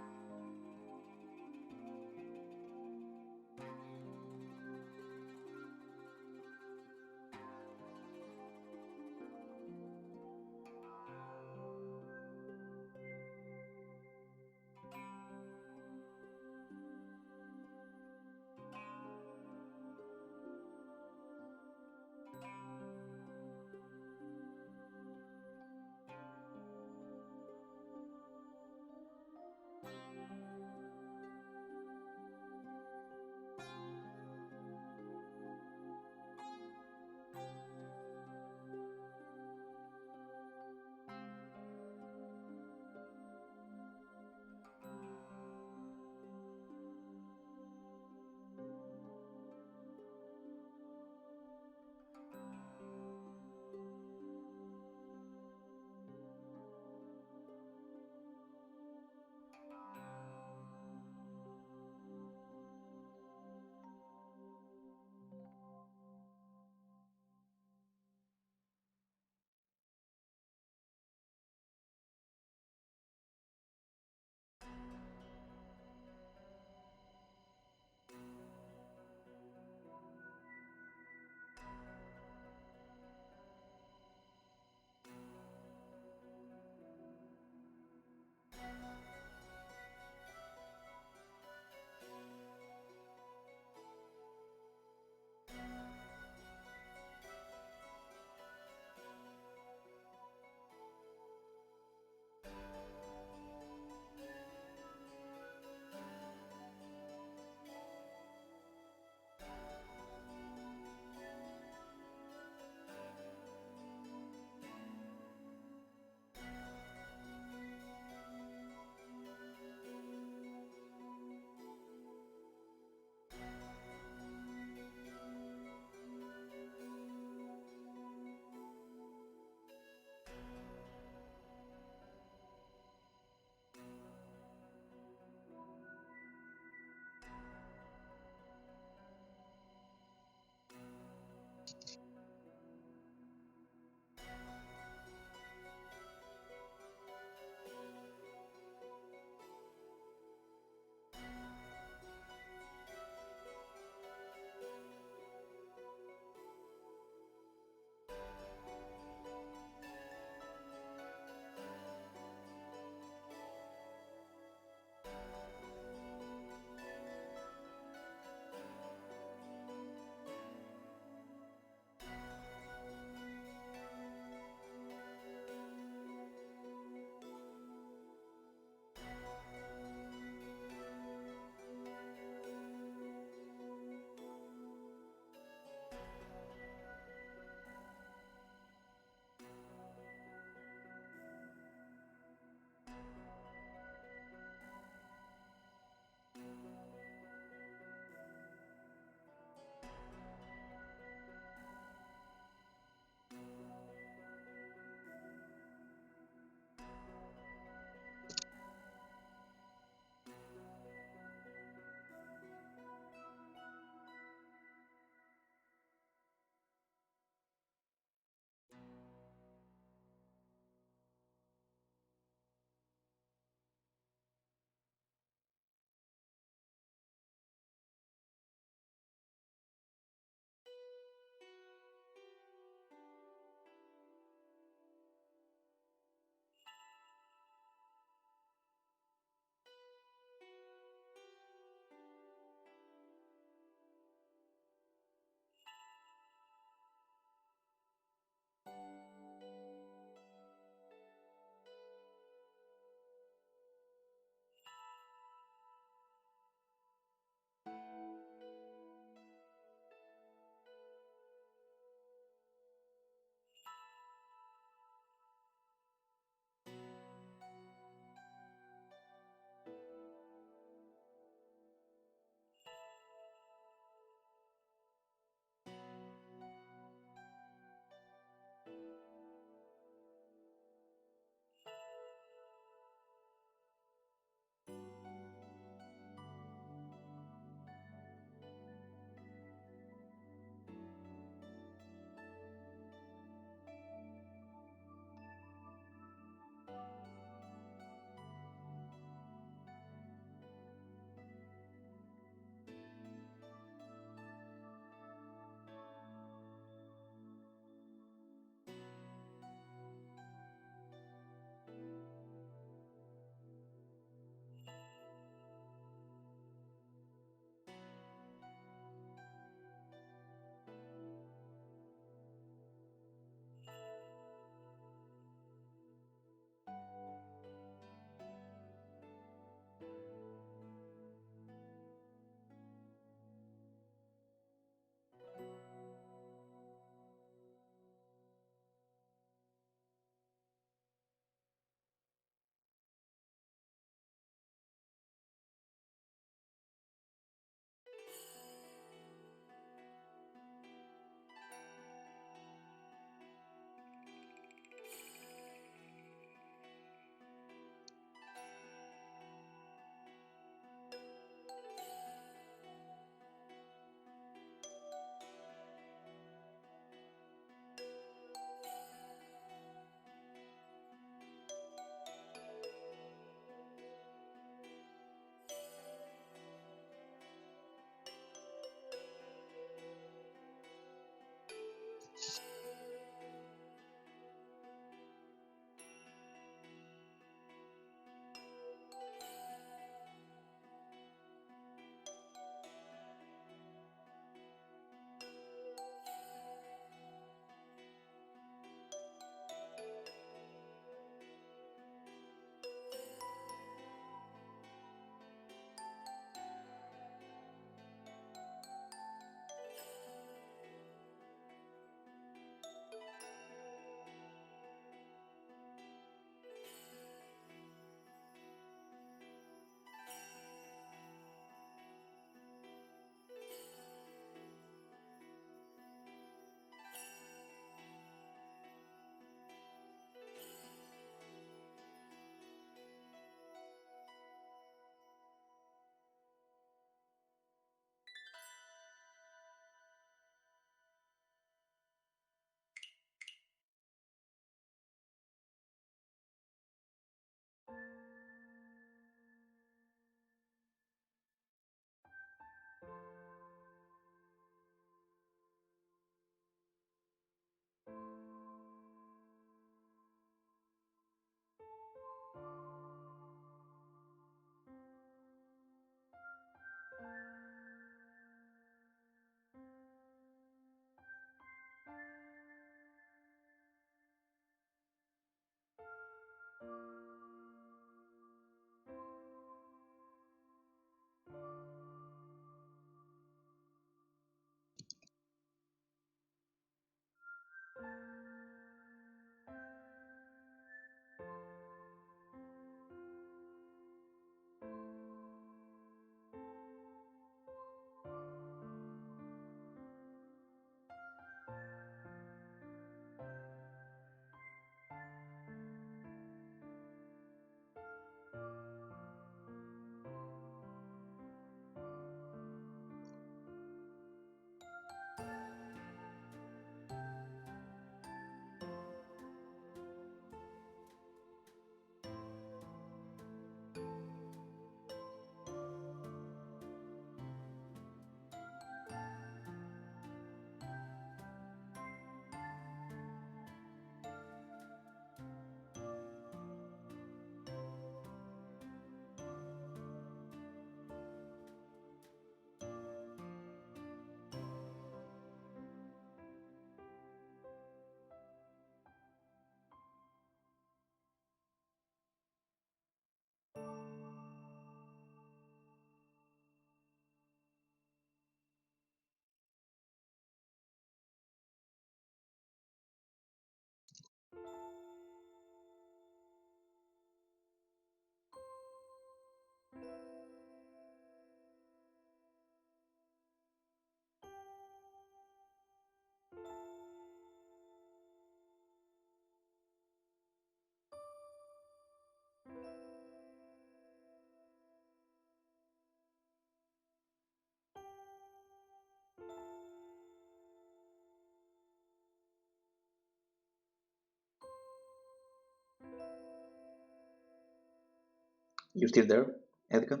[SPEAKER 2] You still there, Edgar?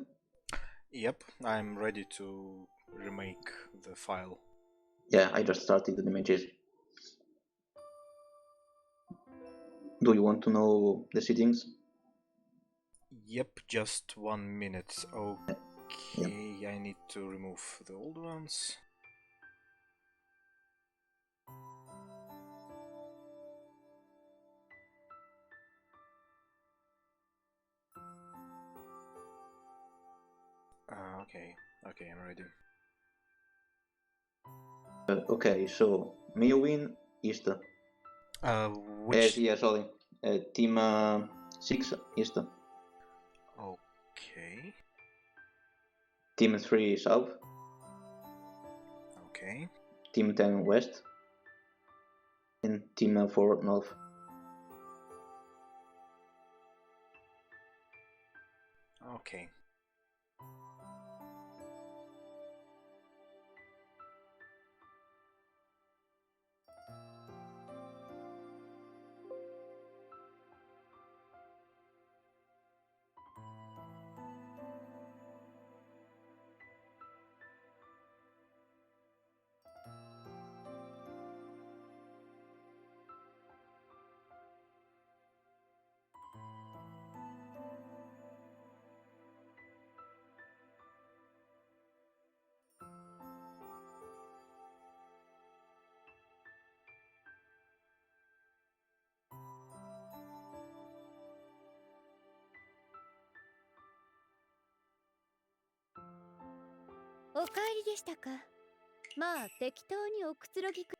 [SPEAKER 1] Yep, I'm ready to remake the file.
[SPEAKER 2] Yeah, I just started the images. Do you want to know the settings?
[SPEAKER 1] Yep, just 1 minute. Okay, I need to remove the old ones. Okay, I'm ready.
[SPEAKER 2] Okay, so Meowin East.
[SPEAKER 1] Which?
[SPEAKER 2] Yeah, sorry. Team 6 East.
[SPEAKER 1] Okay.
[SPEAKER 2] Team 3 South.
[SPEAKER 1] Okay.
[SPEAKER 2] Team 10 West. And Team 4 North.
[SPEAKER 1] Okay.
[SPEAKER 3] お帰りでしたか。まあ適当におくつろぎく。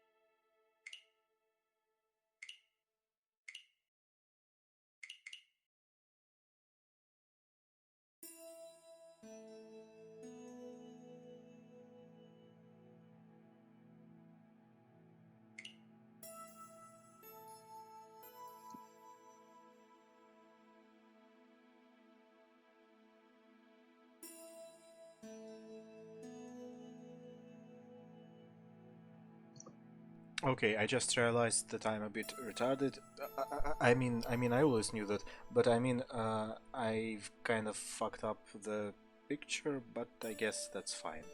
[SPEAKER 1] Okay, I just realized that I'm a bit retarded. I always knew that, but I've kind of fucked up the picture, but I guess that's fine.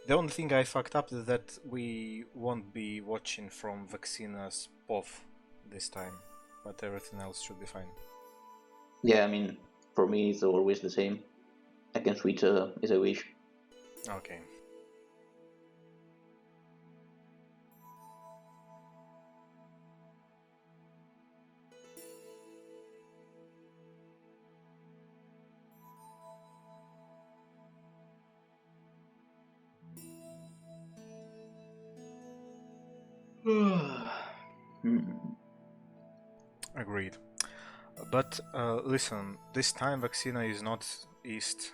[SPEAKER 1] The only thing I fucked up is that we won't be watching from Vaccina's POV this time, but everything else should be fine.
[SPEAKER 2] Yeah, I mean, for me it's always the same. I can switch as I wish.
[SPEAKER 1] Okay. Agreed. But listen, this time Vaccina is not East,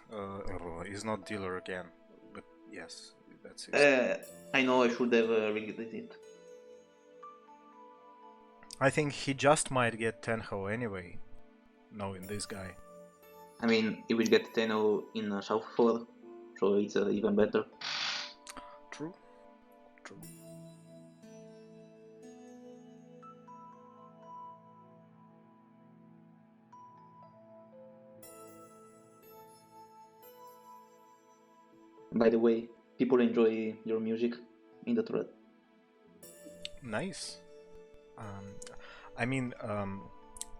[SPEAKER 1] is not dealer again. But yes, that's it.
[SPEAKER 2] I know I should have regretted it.
[SPEAKER 1] I think he just might get Tenho anyway, knowing this guy.
[SPEAKER 2] I mean, he will get Tenno in South 4, so it's even better.
[SPEAKER 1] True. True.
[SPEAKER 2] By the way, people enjoy your music in the thread.
[SPEAKER 1] Nice. I mean,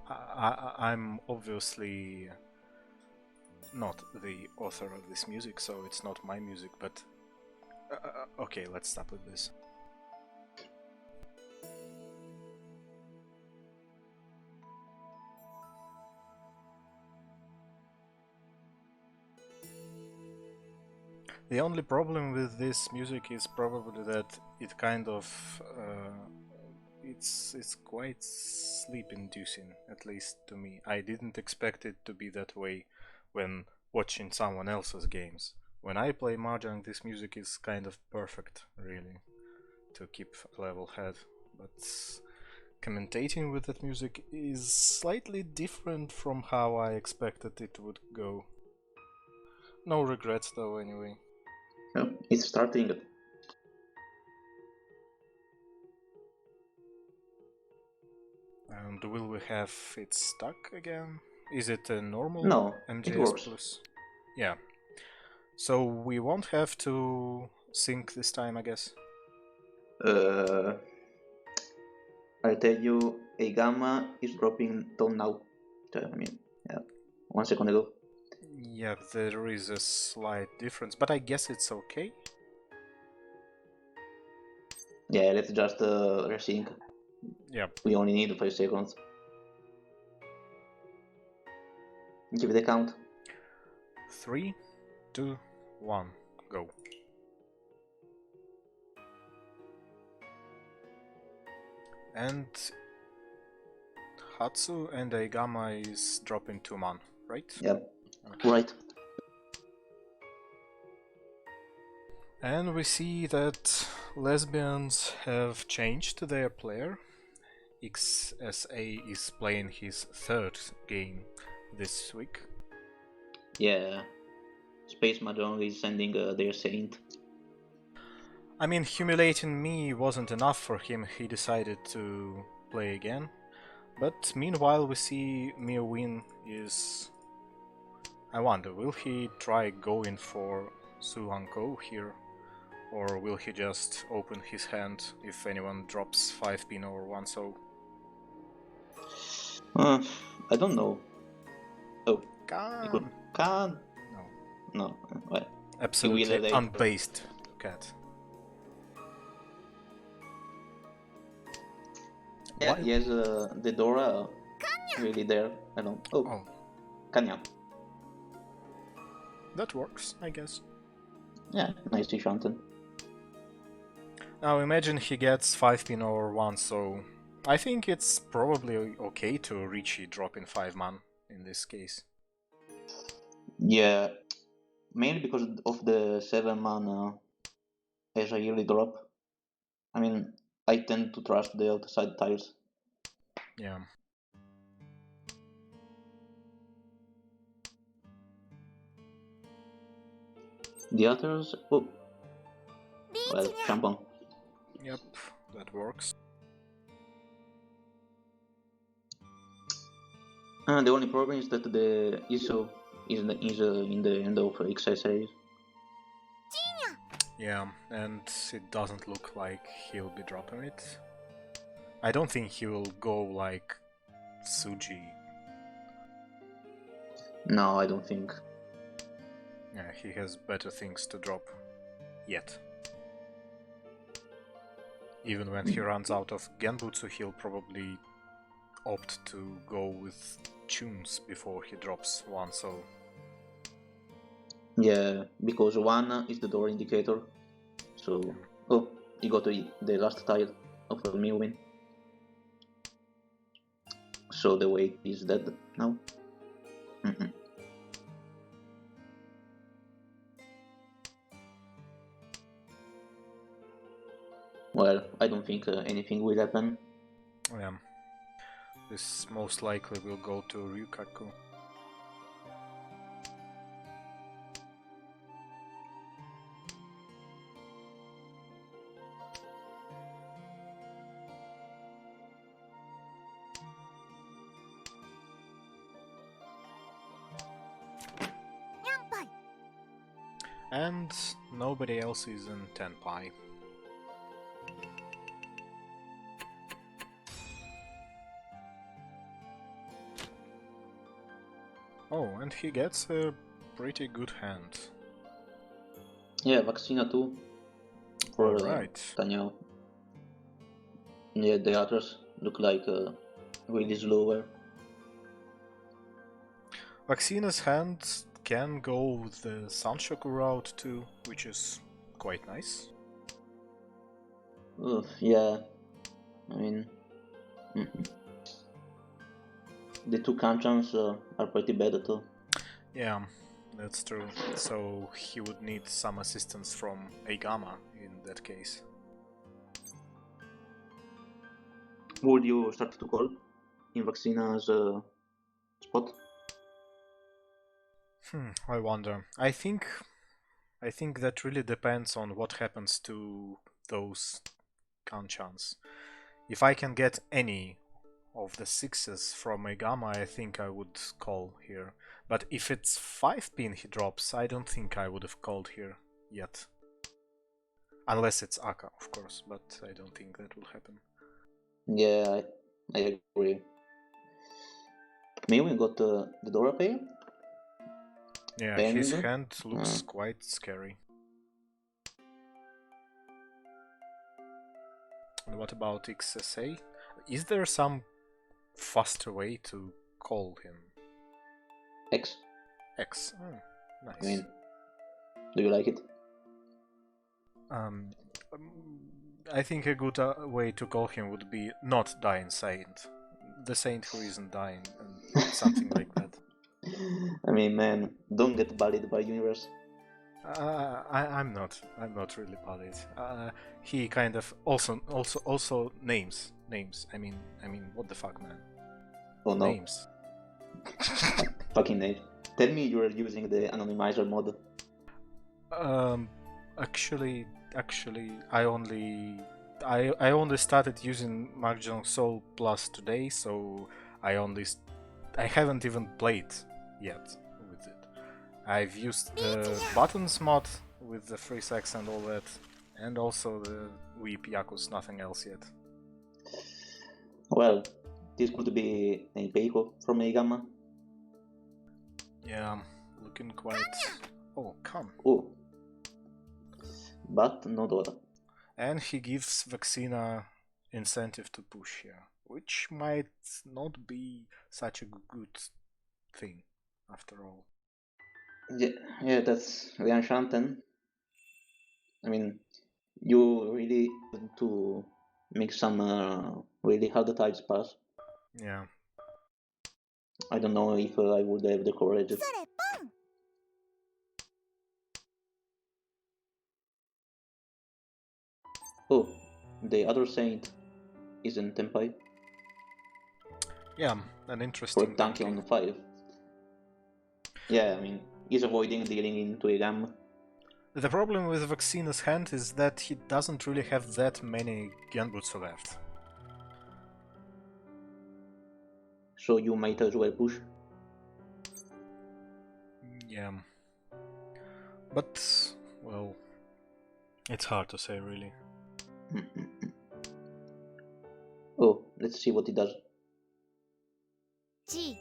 [SPEAKER 1] I'm obviously not the author of this music, so it's not my music, but okay, let's stop with this. The only problem with this music is probably that it kind of it's quite sleep-inducing, at least to me. I didn't expect it to be that way when watching someone else's games. When I play Mahjong, this music is kind of perfect, really, to keep a level head. But commentating with that music is slightly different from how I expected it would go. No regrets though, anyway.
[SPEAKER 2] Yeah, it's starting.
[SPEAKER 1] And will we have it stuck again? Is it a normal
[SPEAKER 2] No,
[SPEAKER 1] MJS
[SPEAKER 2] it works.
[SPEAKER 1] plus? Yeah. So we won't have to sync this time, I guess.
[SPEAKER 2] I tell you, a gamma is dropping tone now. I mean, yeah, 1 second ago.
[SPEAKER 1] Yeah, there is a slight difference, but I guess it's okay.
[SPEAKER 2] Yeah, let's just resync.
[SPEAKER 1] Yeah.
[SPEAKER 2] We only need 5 seconds. Give it a count.
[SPEAKER 1] 3, 2, 1, go. And Hatsu and Aigama is dropping 2 man, right?
[SPEAKER 2] Yep.
[SPEAKER 1] Okay.
[SPEAKER 2] Right.
[SPEAKER 1] And we see that Lesbians have changed their player. XSA is playing his 3rd game this week.
[SPEAKER 2] Yeah. Space Mahjong is sending their saint.
[SPEAKER 1] I mean, humiliating me wasn't enough for him, he decided to play again. But meanwhile we see Miowin is... I wonder, will he try going for Suhanko here? Or will he just open his hand if anyone drops 5 pin or 1-0?
[SPEAKER 2] I don't know. Oh,
[SPEAKER 1] Can.
[SPEAKER 2] Can?
[SPEAKER 1] No.
[SPEAKER 2] No. Well,
[SPEAKER 1] Absolutely unbased cat.
[SPEAKER 2] Yeah, he has the DORA really there. I don't. Oh. Kanya.
[SPEAKER 1] That works, I guess.
[SPEAKER 2] Yeah, nicely shunted.
[SPEAKER 1] Now imagine he gets 5 pin over 1, so I think it's probably okay to Richie drop in 5 man in this case.
[SPEAKER 2] Yeah, mainly because of the 7 man as a yearly drop. I mean, I tend to trust the outside tiles.
[SPEAKER 1] Yeah.
[SPEAKER 2] The others, oh, well, Champon.
[SPEAKER 1] Yep, that works.
[SPEAKER 2] The only problem is that the ISO is in the end of XSA.
[SPEAKER 1] Yeah, and it doesn't look like he'll be dropping it. I don't think he will go like Suji.
[SPEAKER 2] No, I don't think.
[SPEAKER 1] Yeah, he has better things to drop. Yet. Even when he runs out of Genbutsu, he'll probably opt to go with tunes before he drops 1, so...
[SPEAKER 2] Yeah, because 1 is the door indicator. So, oh, he got the last tile of the Miwin. So the weight is dead now? Mm-mm. Well, I don't think anything will happen.
[SPEAKER 1] Yeah. This most likely will go to Ryukaku. And nobody else is in Tenpai. Oh, and he gets a pretty good hand.
[SPEAKER 2] Yeah, Vaccina too. For
[SPEAKER 1] Alright.
[SPEAKER 2] Tanya. Yeah, the others look like really slower.
[SPEAKER 1] Vaccina's hand can go the Sanshoku route too, which is quite nice.
[SPEAKER 2] Yeah, I mean, the two Kanchans are pretty bad too.
[SPEAKER 1] Yeah, that's true. So he would need some assistance from Eigama in that case.
[SPEAKER 2] Would you start to call in Vaccina's spot?
[SPEAKER 1] I wonder. I think that really depends on what happens to those Kanchans. If I can get any of the 6s from Eigama, I think I would call here. But if it's 5-pin he drops, I don't think I would have called here yet. Unless it's Aka, of course, but I don't think that will happen.
[SPEAKER 2] Yeah, I agree. Maybe we got the Dora pair?
[SPEAKER 1] Yeah,
[SPEAKER 2] And
[SPEAKER 1] his hand looks quite scary. And what about XSA? Is there some faster way to call him?
[SPEAKER 2] X.
[SPEAKER 1] X. Oh, nice.
[SPEAKER 2] I mean, do you like it?
[SPEAKER 1] I think a good way to call him would be not Dying Saint. The saint who isn't dying, and something like that.
[SPEAKER 2] I mean, man, don't get bullied by universe.
[SPEAKER 1] I'm not really bullied. He kind of also names. I mean, what the fuck, man?
[SPEAKER 2] Oh no.
[SPEAKER 1] Names.
[SPEAKER 2] Fucking name. Tell me you are using the anonymizer mod.
[SPEAKER 1] Actually, I only started using MAHJONG Soul Plus today, so I haven't even played yet with it. I've used the buttons mod with the free sex and all that, and also the Weep Yakus, nothing else yet.
[SPEAKER 2] Well, this could be a Peiko from Eigama.
[SPEAKER 1] Yeah, looking quite... Oh, come.
[SPEAKER 2] Oh. But no Dora.
[SPEAKER 1] And he gives Vaccina incentive to push here, which might not be such a good thing, after all.
[SPEAKER 2] Yeah, that's Lian Shanten. I mean, you really need to make some really hard tides pass.
[SPEAKER 1] Yeah.
[SPEAKER 2] I don't know if I would have the courage. Oh, the other saint isn't Tenpai.
[SPEAKER 1] Yeah, an interesting
[SPEAKER 2] For tanking on 5. Yeah, I mean, he's avoiding dealing into a gam.
[SPEAKER 1] The problem with Vaccina's hand is that he doesn't really have that many Genbutsu left.
[SPEAKER 2] So you might as well push.
[SPEAKER 1] Yeah. But, well, it's hard to say, really.
[SPEAKER 2] Oh, let's see what he does.
[SPEAKER 3] G.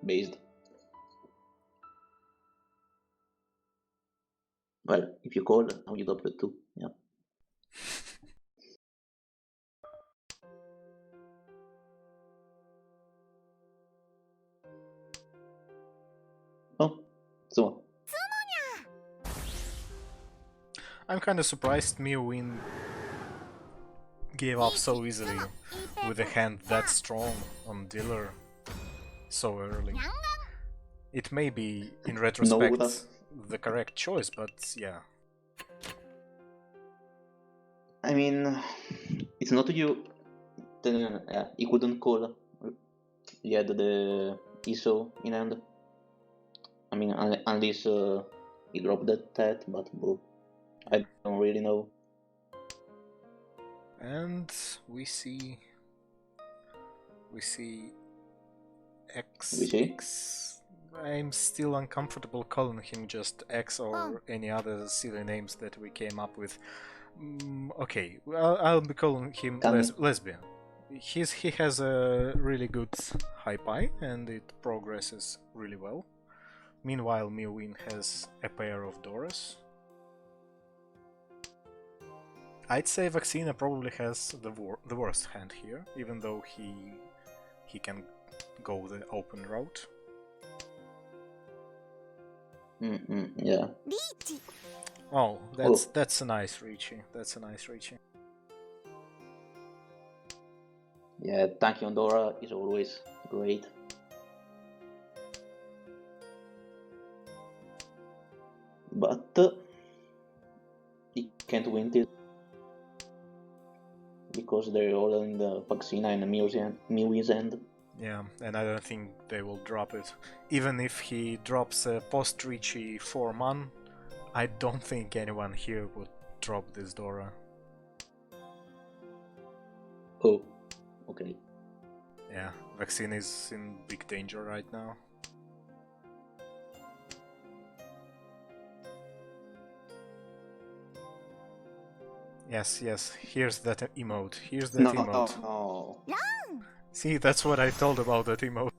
[SPEAKER 2] Based. Well, if you call, now you double it too. Yeah. Oh, so.
[SPEAKER 1] I'm kinda surprised Miowin gave up so easily. with a hand that strong on dealer so early. It may be, in retrospect, the correct choice, but yeah.
[SPEAKER 2] I mean, it's not you. He couldn't call. He had the ISO in hand. I mean, unless he dropped that, but I don't really know.
[SPEAKER 1] And we see X.
[SPEAKER 2] We see?
[SPEAKER 1] X. I'm still uncomfortable calling him just X or any other silly names that we came up with. Okay, well, I'll be calling him lesbian. He has a really good high pie and it progresses really well. Meanwhile, Miwin has a pair of Doras. I'd say Vaccina probably has the worst hand here, even though he can go the open route.
[SPEAKER 2] Yeah.
[SPEAKER 1] Oh, that's a nice Ricci. That's a nice Ricci.
[SPEAKER 2] Yeah, tanking on Dora is always great. But he can't win it because they're all in the Vaccina and the Miwi's end.
[SPEAKER 1] Yeah, and I don't think they will drop it. Even if he drops a post-Ricci 4-man, I don't think anyone here would drop this Dora.
[SPEAKER 2] Oh, okay.
[SPEAKER 1] Yeah, Vaccine is in big danger right now. Yes, here's that emote. Here's that emote.
[SPEAKER 2] No.
[SPEAKER 1] See, that's what I told about that emote.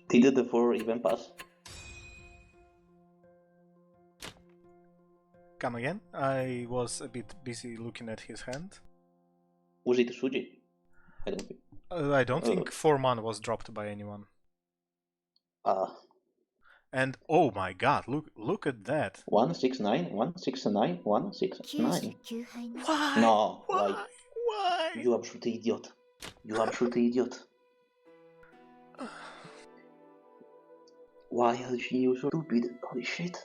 [SPEAKER 2] Did the 4 even pass?
[SPEAKER 1] Come again? I was a bit busy looking at his hand.
[SPEAKER 2] Was it Suji?
[SPEAKER 1] I don't think 4-man was dropped by anyone. And oh my god, look at that.
[SPEAKER 2] 169, 169, 169.
[SPEAKER 1] Why?
[SPEAKER 2] No,
[SPEAKER 1] why?
[SPEAKER 2] You absolute idiot. You absolute idiot. Why are you so stupid? Holy shit.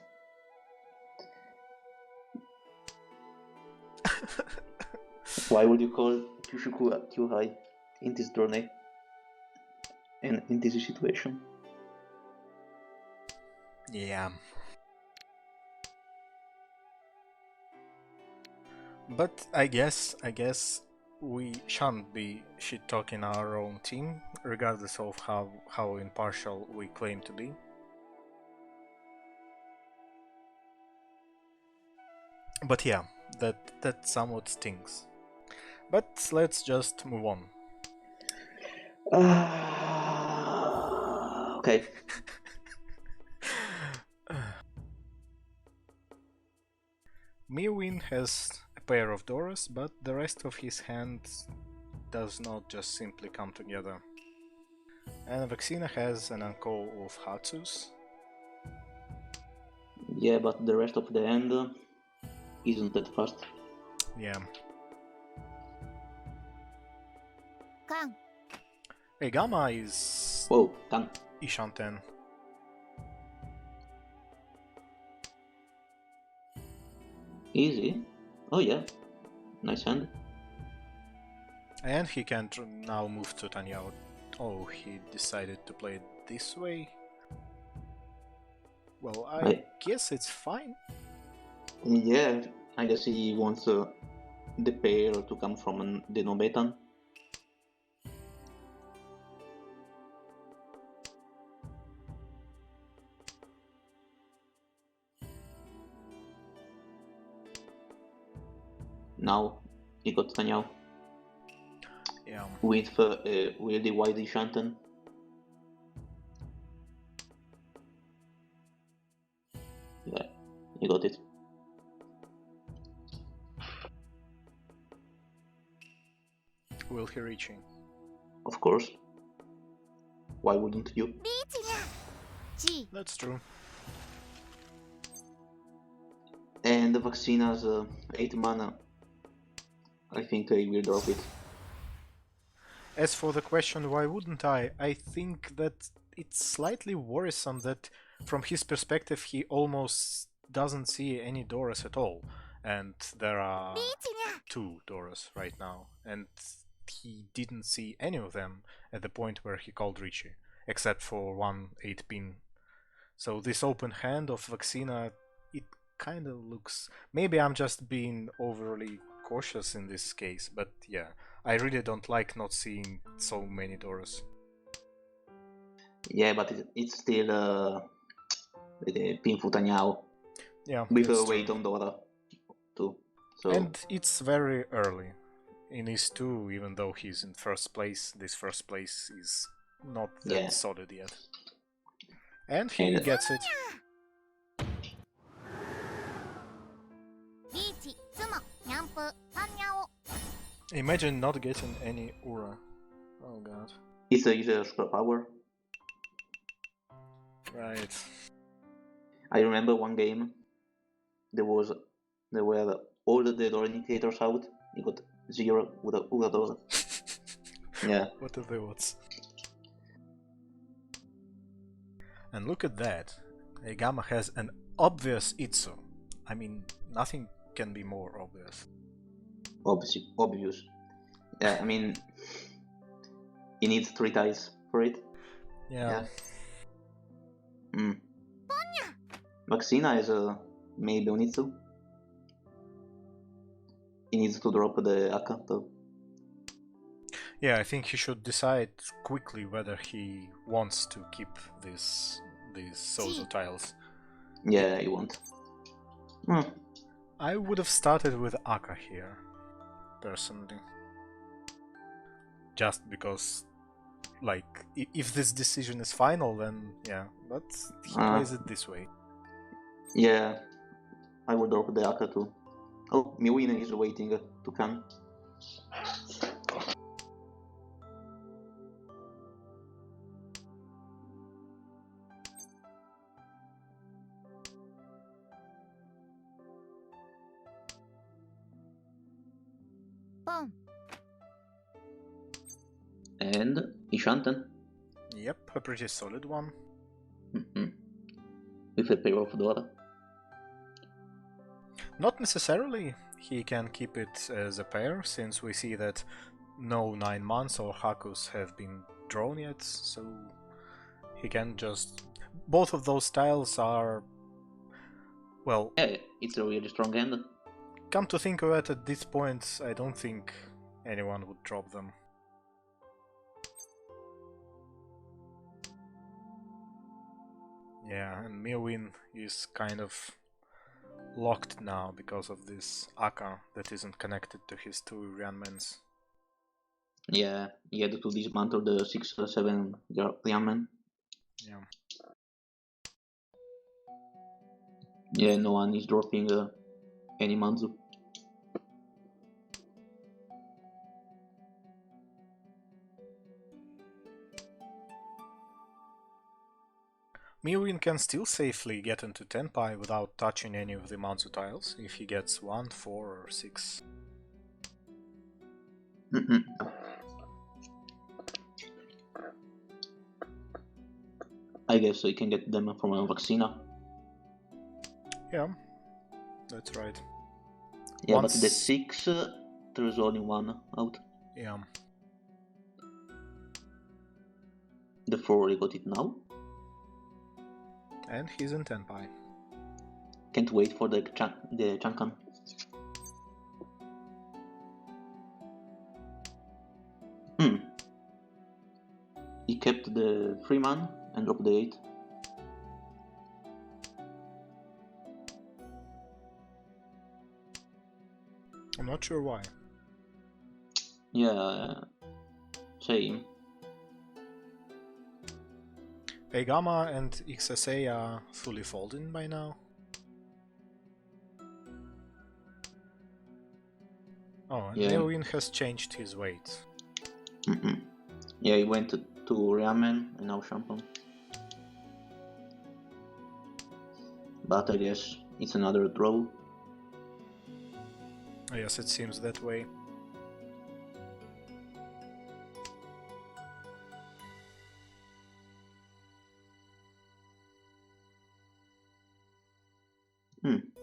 [SPEAKER 2] Why would you call Kyushuku too high in this tourney? And in this situation?
[SPEAKER 1] Yeah. But I guess we shan't be shit-talking our own team, regardless of how impartial we claim to be. But yeah, that somewhat stings. But let's just move on.
[SPEAKER 2] Okay.
[SPEAKER 1] Miwin has a pair of Doras, but the rest of his hand does not just simply come together. And Vaccina has an Anko of Hatsus.
[SPEAKER 2] Yeah, but the rest of the hand isn't that fast.
[SPEAKER 1] Yeah. Hey, Gamma is...
[SPEAKER 2] Whoa, Kang.
[SPEAKER 1] Ishanten.
[SPEAKER 2] Easy. Oh yeah. Nice hand.
[SPEAKER 1] And he can now move to Tanyao. Oh, he decided to play it this way? Well, I guess it's fine.
[SPEAKER 2] Yeah, I guess he wants the pair to come from the Nobetan. Now he got Tanyao.
[SPEAKER 1] Yeah.
[SPEAKER 2] With the wide Shanten. Yeah, he got it.
[SPEAKER 1] Will he reach him?
[SPEAKER 2] Of course. Why wouldn't you?
[SPEAKER 1] That's true.
[SPEAKER 2] And the vaccine has 8 mana. I think I will drop it.
[SPEAKER 1] As for the question, why wouldn't I think that it's slightly worrisome that from his perspective he almost doesn't see any Doras at all. And there are 2 Doras right now. And he didn't see any of them at the point where he called Richie, except for one 8-pin. So this open hand of Vaccina, it kind of looks... Maybe I'm just being overly cautious in this case, but yeah, I really don't like not seeing so many Doras.
[SPEAKER 2] Yeah, but it's still Pin Futanyao.
[SPEAKER 1] Yeah,
[SPEAKER 2] with a
[SPEAKER 1] that's
[SPEAKER 2] weight
[SPEAKER 1] true.
[SPEAKER 2] on Dora too. So
[SPEAKER 1] And it's very early in his 2, even though he's in first place. This first place is not that
[SPEAKER 2] yeah.
[SPEAKER 1] solid yet. And he
[SPEAKER 2] And
[SPEAKER 1] gets it. Imagine not getting any Ura. Oh god.
[SPEAKER 2] it's a superpower.
[SPEAKER 1] Right.
[SPEAKER 2] I remember one game. There were all the Dora indicators out. You got 0 with a Ura Dora. Yeah.
[SPEAKER 1] What are the odds? And look at that. Egama has an obvious Itsu. I mean, nothing can be more obvious.
[SPEAKER 2] Obvious. Yeah, I mean, he needs 3 ties for it.
[SPEAKER 1] Yeah.
[SPEAKER 2] Vaccina is maybe on Itsu. He needs to drop the Aka though.
[SPEAKER 1] Yeah, I think he should decide quickly whether he wants to keep these Sozo tiles.
[SPEAKER 2] Yeah, he won't.
[SPEAKER 1] I would have started with Aka here, personally. Just because, like, if this decision is final, then yeah, but he plays it this way.
[SPEAKER 2] Yeah, I would drop the Aka too. Oh, Miwina is waiting to come. And Ishanten.
[SPEAKER 1] Yep, a pretty solid one.
[SPEAKER 2] With a pair of Dora.
[SPEAKER 1] Not necessarily. He can keep it as a pair, since we see that no 9 months or Hakus have been drawn yet, so he can just... Both of those styles are... Well...
[SPEAKER 2] Yeah, it's a really strong hand.
[SPEAKER 1] Come to think of it, at this point, I don't think anyone would drop them. Yeah, and Miowin is kind of locked now because of this Aka that isn't connected to his 2 Ryanmans.
[SPEAKER 2] Yeah, he had to dismantle the 6 or 7 Ryanman.
[SPEAKER 1] Yeah.
[SPEAKER 2] Yeah, no one is dropping any Manzu.
[SPEAKER 1] Miowin can still safely get into Tenpai without touching any of the Manzu tiles if he gets 1, 4 or 6.
[SPEAKER 2] I guess he can get them from a Vaccina.
[SPEAKER 1] Yeah, that's right.
[SPEAKER 2] Yeah, but the 6, there's only 1 out.
[SPEAKER 1] Yeah.
[SPEAKER 2] The 4, he got it now.
[SPEAKER 1] And he's in Tenpai.
[SPEAKER 2] Can't wait for the Chankan. He kept the 3 man and dropped the 8.
[SPEAKER 1] I'm not sure why.
[SPEAKER 2] Yeah, same.
[SPEAKER 1] Egama and XSA are fully folding by now. Oh, and Miowin has changed his weight.
[SPEAKER 2] Yeah, he went to Ramen and now Shampoo. But I guess it's another draw.
[SPEAKER 1] Yes, it seems that way.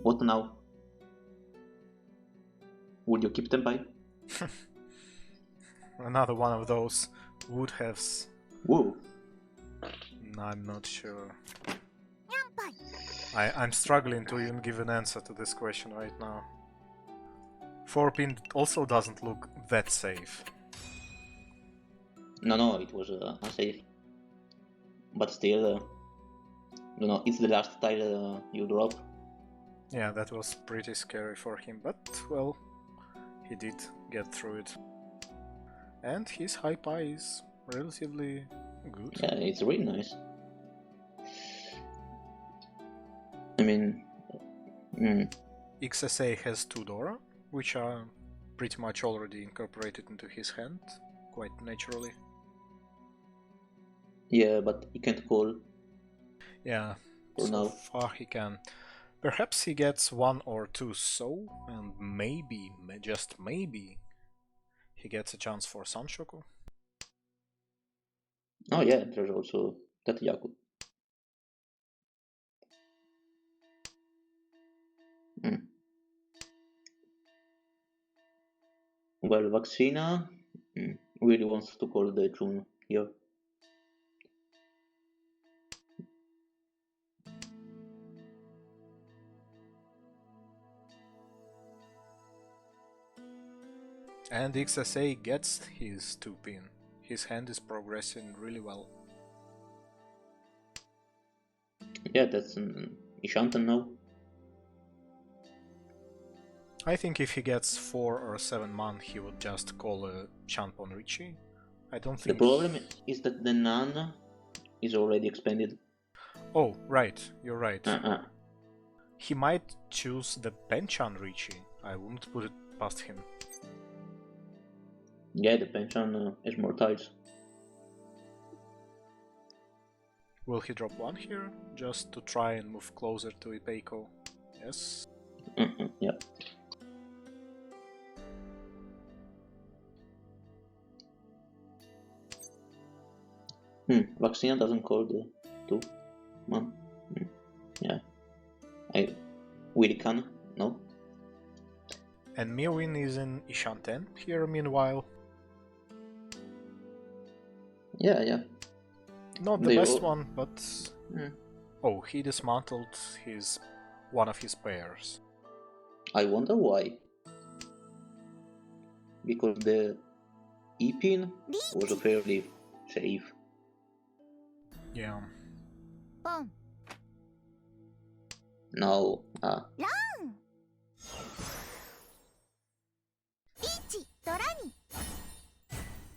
[SPEAKER 2] What now? Would you keep Tenpai?
[SPEAKER 1] Another one of those would-haves.
[SPEAKER 2] Whoa.
[SPEAKER 1] I'm not sure. I'm struggling to even give an answer to this question right now. 4-pin also doesn't look that safe.
[SPEAKER 2] No, it was unsafe. But still, it's the last tile you drop.
[SPEAKER 1] Yeah, that was pretty scary for him, but, well, he did get through it. And his high pie is relatively good.
[SPEAKER 2] Yeah, it's really nice. I mean...
[SPEAKER 1] XSA has 2 DORA, which are pretty much already incorporated into his hand, quite naturally.
[SPEAKER 2] Yeah, but he can't call.
[SPEAKER 1] Yeah,
[SPEAKER 2] for
[SPEAKER 1] so
[SPEAKER 2] now.
[SPEAKER 1] far he can. Perhaps he gets 1 or 2 so, and maybe, just maybe, he gets a chance for Sanshoku.
[SPEAKER 2] Oh yeah, there's also Tatayaku. Well, Vaccina really wants to call the June here.
[SPEAKER 1] And XSA gets his 2-pin. His hand is progressing really well.
[SPEAKER 2] Yeah, that's Ishanten now.
[SPEAKER 1] I think if he gets 4 or 7 man, he would just call a Chanpon Richie. I don't think...
[SPEAKER 2] The problem is that the Nan is already expanded.
[SPEAKER 1] Oh, right, you're right. He might choose the Penchan Richie. I wouldn't put it past him.
[SPEAKER 2] Yeah, the Penchan has more tiles.
[SPEAKER 1] Will he drop 1 here, just to try and move closer to Ipeiko? Yes.
[SPEAKER 2] Yeah. Vaccina doesn't call the 2 man. Yeah. I really can, no?
[SPEAKER 1] And Mirwin is in Ishanten here meanwhile.
[SPEAKER 2] Yeah.
[SPEAKER 1] Not the
[SPEAKER 2] They
[SPEAKER 1] best
[SPEAKER 2] all...
[SPEAKER 1] one, but... Oh, he dismantled one of his pairs.
[SPEAKER 2] I wonder why. Because the E-pin was fairly safe.
[SPEAKER 1] Yeah.
[SPEAKER 2] Now,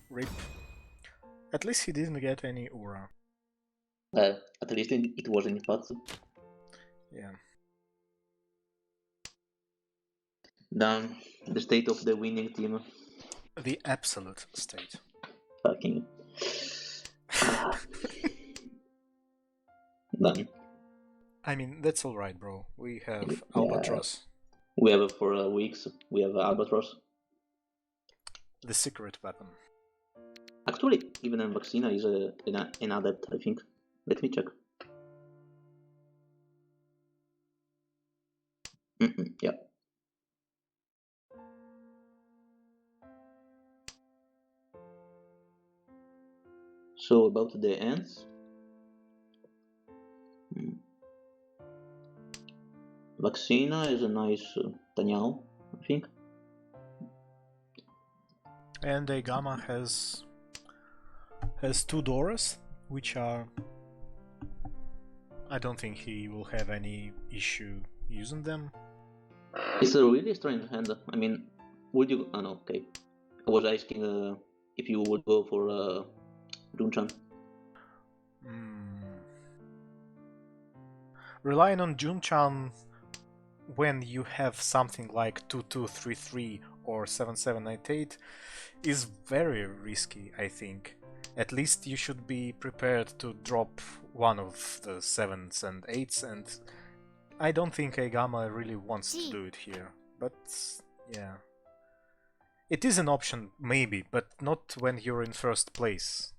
[SPEAKER 1] Rip. At least he didn't get any Ura.
[SPEAKER 2] well, at least it wasn't Ipatsu.
[SPEAKER 1] Yeah.
[SPEAKER 2] Then the state of the winning team.
[SPEAKER 1] The absolute state.
[SPEAKER 2] Fucking. Done.
[SPEAKER 1] I mean, that's alright, bro. We have Albatross.
[SPEAKER 2] We have for weeks. We have Albatross.
[SPEAKER 1] The secret weapon.
[SPEAKER 2] Actually, even Vaccina is an adept, I think. Let me check. Yeah. So about the ends. Vaccina is a nice Tanyao, I think.
[SPEAKER 1] And Eigama has 2 Doras, which are... I don't think he will have any issue using them.
[SPEAKER 2] It's a really strange hand. I mean, would you... Oh no, okay. I was asking if you would go for Junchan.
[SPEAKER 1] Relying on Junchan when you have something like 2233 or 7788 is very risky, I think. At least you should be prepared to drop one of the 7s and 8s, and I don't think Eigama really wants to do it here, but Yeah. It is an option, maybe, but not when you're in first place.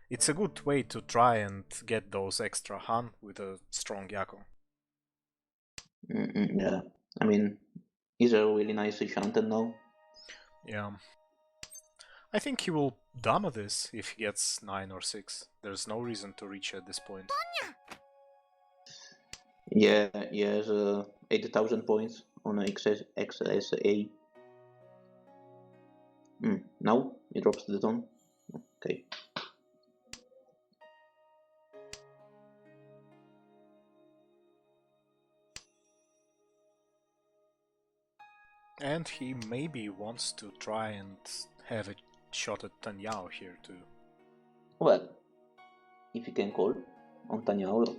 [SPEAKER 1] It's a good way to try and get those extra Han with a strong Yako.
[SPEAKER 2] Yeah, I mean, he's a really nice enchanted now.
[SPEAKER 1] Yeah. I think he will Dama this if he gets 9 or 6. There's no reason to reach at this point.
[SPEAKER 2] Yeah, he has 8,000 points on XSA. Now he drops the ton. Okay.
[SPEAKER 1] And he maybe wants to try and have a shot at Tanyao here too.
[SPEAKER 2] Well, if you can call on Tanyao.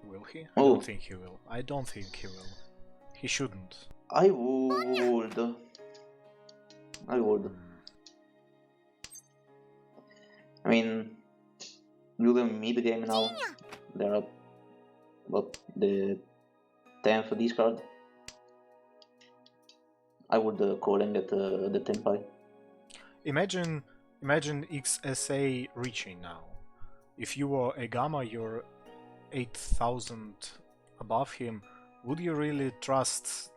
[SPEAKER 1] Will he? I don't think he will. I don't think he will. He shouldn't.
[SPEAKER 2] I would. I mean, look at mid game now. There are the 10th discard. I would calling at the Tenpai.
[SPEAKER 1] Imagine XSA reaching now. If you were a Gamma, you're 8,000 above him. Would you really trust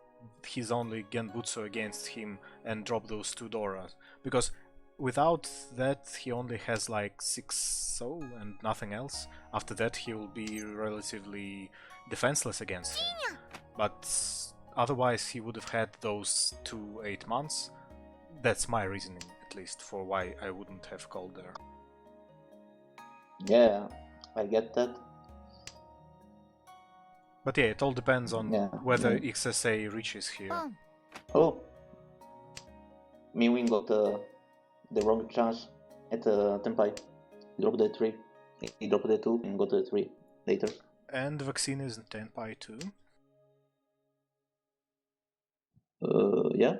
[SPEAKER 1] his only Genbutsu against him and drop those 2 Doras? Because without that he only has like 6 soul and nothing else. After that he will be relatively defenseless against him. But otherwise he would have had those 2 8 months. That's my reasoning, at least, for why I wouldn't have called there.
[SPEAKER 2] Yeah, I get that.
[SPEAKER 1] But yeah, it all depends on whether XSA reaches here.
[SPEAKER 2] Oh, Miwin got the wrong chance at Tenpai. He dropped the 3. He dropped the 2 and got the 3 later.
[SPEAKER 1] And Vaccine is in Tenpai too?
[SPEAKER 2] Yeah.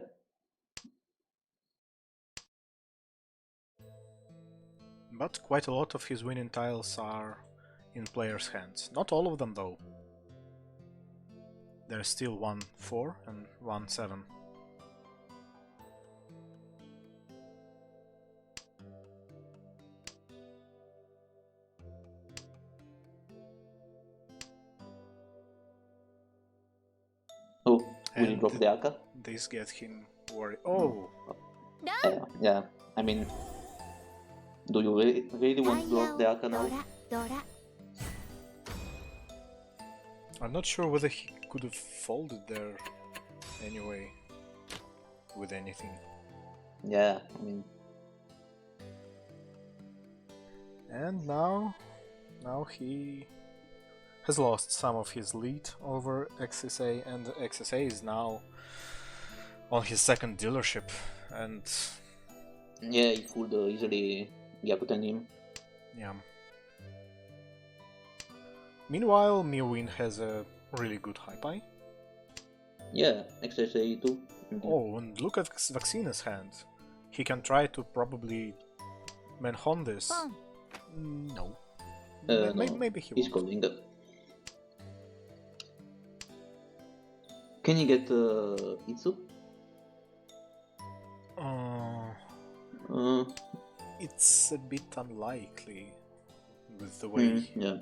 [SPEAKER 1] But quite a lot of his winning tiles are in players' hands. Not all of them though. There's still 1-4 and 1-7.
[SPEAKER 2] Oh, will he drop the Aka?
[SPEAKER 1] This gets him worried. Oh!
[SPEAKER 2] Yeah, I mean, do you really want to drop the Aka now?
[SPEAKER 1] I'm not sure whether he could have folded there anyway with anything.
[SPEAKER 2] Yeah, I mean.
[SPEAKER 1] And now he has lost some of his lead over XSA, and XSA is now on his second dealership, and
[SPEAKER 2] yeah, he could easily Gyakuten him.
[SPEAKER 1] Yeah. Meanwhile, Miwin has a really good high pie.
[SPEAKER 2] Yeah, XSA too.
[SPEAKER 1] Oh, and look at Vaccina's hand. He can try to probably manhon this. No. Maybe he
[SPEAKER 2] He's
[SPEAKER 1] won't.
[SPEAKER 2] calling up. Can you get Itsu?
[SPEAKER 1] It's a bit unlikely with the way.
[SPEAKER 2] Yeah.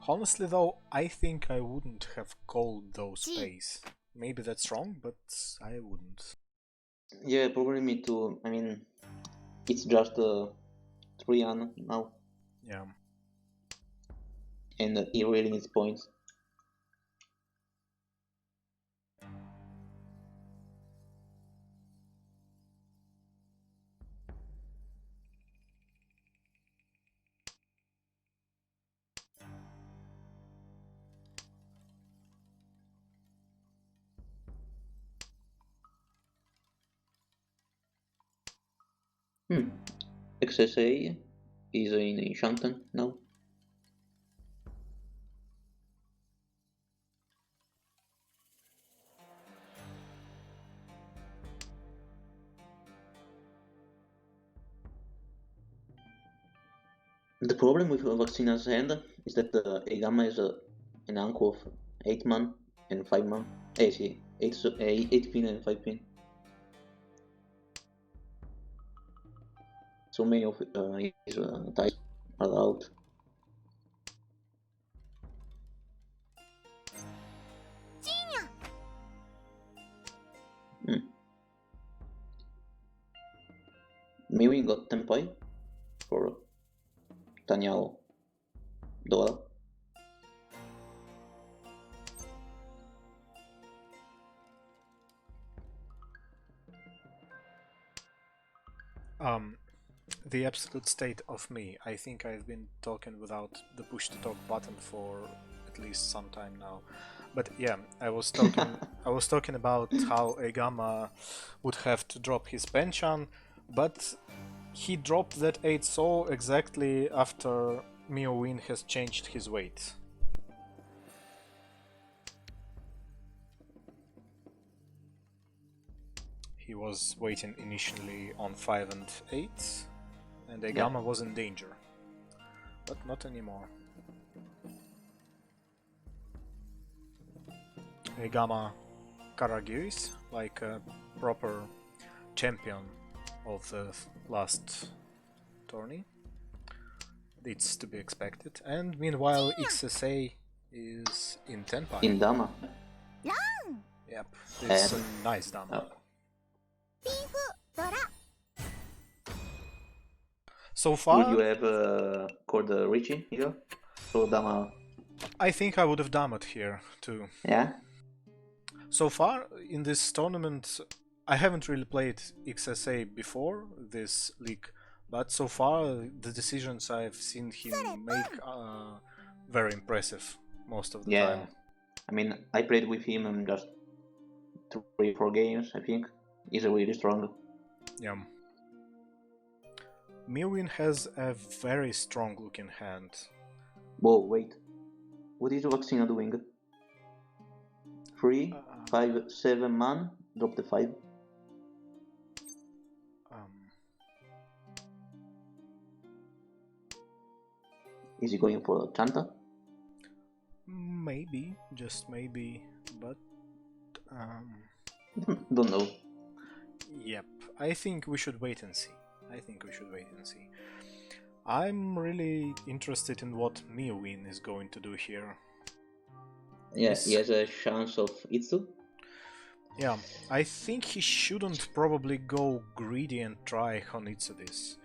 [SPEAKER 1] Honestly though, I think I wouldn't have called those space. Maybe that's wrong, but I wouldn't.
[SPEAKER 2] Yeah, probably me too. I mean, it's just 3 now.
[SPEAKER 1] Yeah.
[SPEAKER 2] And he really needs points. XSA is in Enchanted now. The problem with Vaccina's hand is that Egama is an uncle of 8 man and 5 man. See, 8 pin and 5 pin. So many of his types are out. Maybe got Tempai for Tanyao Dora.
[SPEAKER 1] The absolute state of me. I think I've been talking without the push to talk button for at least some time now. But yeah, I was talking about how Egama would have to drop his Penchan, but he dropped that 8 soul exactly after Miowin has changed his weight. He was waiting initially on 5 and 8, and Egama was in danger. But not anymore. Egama Karagiris, like a proper champion of the last tourney. It's to be expected. And meanwhile, XSA is in Tenpai.
[SPEAKER 2] In Dama.
[SPEAKER 1] Yep, it's a nice Dama. So far,
[SPEAKER 2] would you have called Richie here? So Dama.
[SPEAKER 1] I think I would have Damat here too.
[SPEAKER 2] Yeah.
[SPEAKER 1] So far in this tournament, I haven't really played XSA before this league, but so far the decisions I've seen him make are very impressive most of the time.
[SPEAKER 2] I mean, I played with him in just 3-4 games, I think. He's really strong.
[SPEAKER 1] Yeah. Miowin has a very strong looking hand.
[SPEAKER 2] Whoa, wait. What is Vaccina doing? 3, 5, 7 man, drop the 5. Is he going for Chanta?
[SPEAKER 1] Maybe, just maybe, but
[SPEAKER 2] don't know.
[SPEAKER 1] Yep, I think we should wait and see. I'm really interested in what Miowin is going to do here.
[SPEAKER 2] Yeah, he has a chance of Itsu.
[SPEAKER 1] Yeah, I think he shouldn't probably go greedy and try Honitsu this.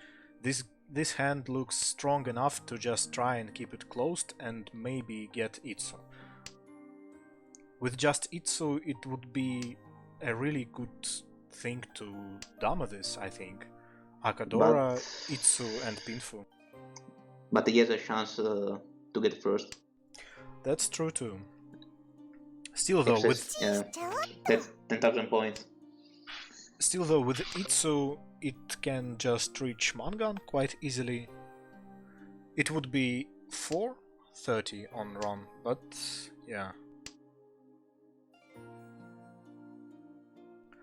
[SPEAKER 1] This hand looks strong enough to just try and keep it closed and maybe get Itsu. With just Itsu, it would be a really good thing to Dama this, I think. Akadora, Itsu, and Pinfu.
[SPEAKER 2] But he has a chance to get first.
[SPEAKER 1] That's true too. Still though, with
[SPEAKER 2] that's 10,000 points.
[SPEAKER 1] Still though, with Itsu, it can just reach Mangan quite easily. It would be 430 on run, but yeah.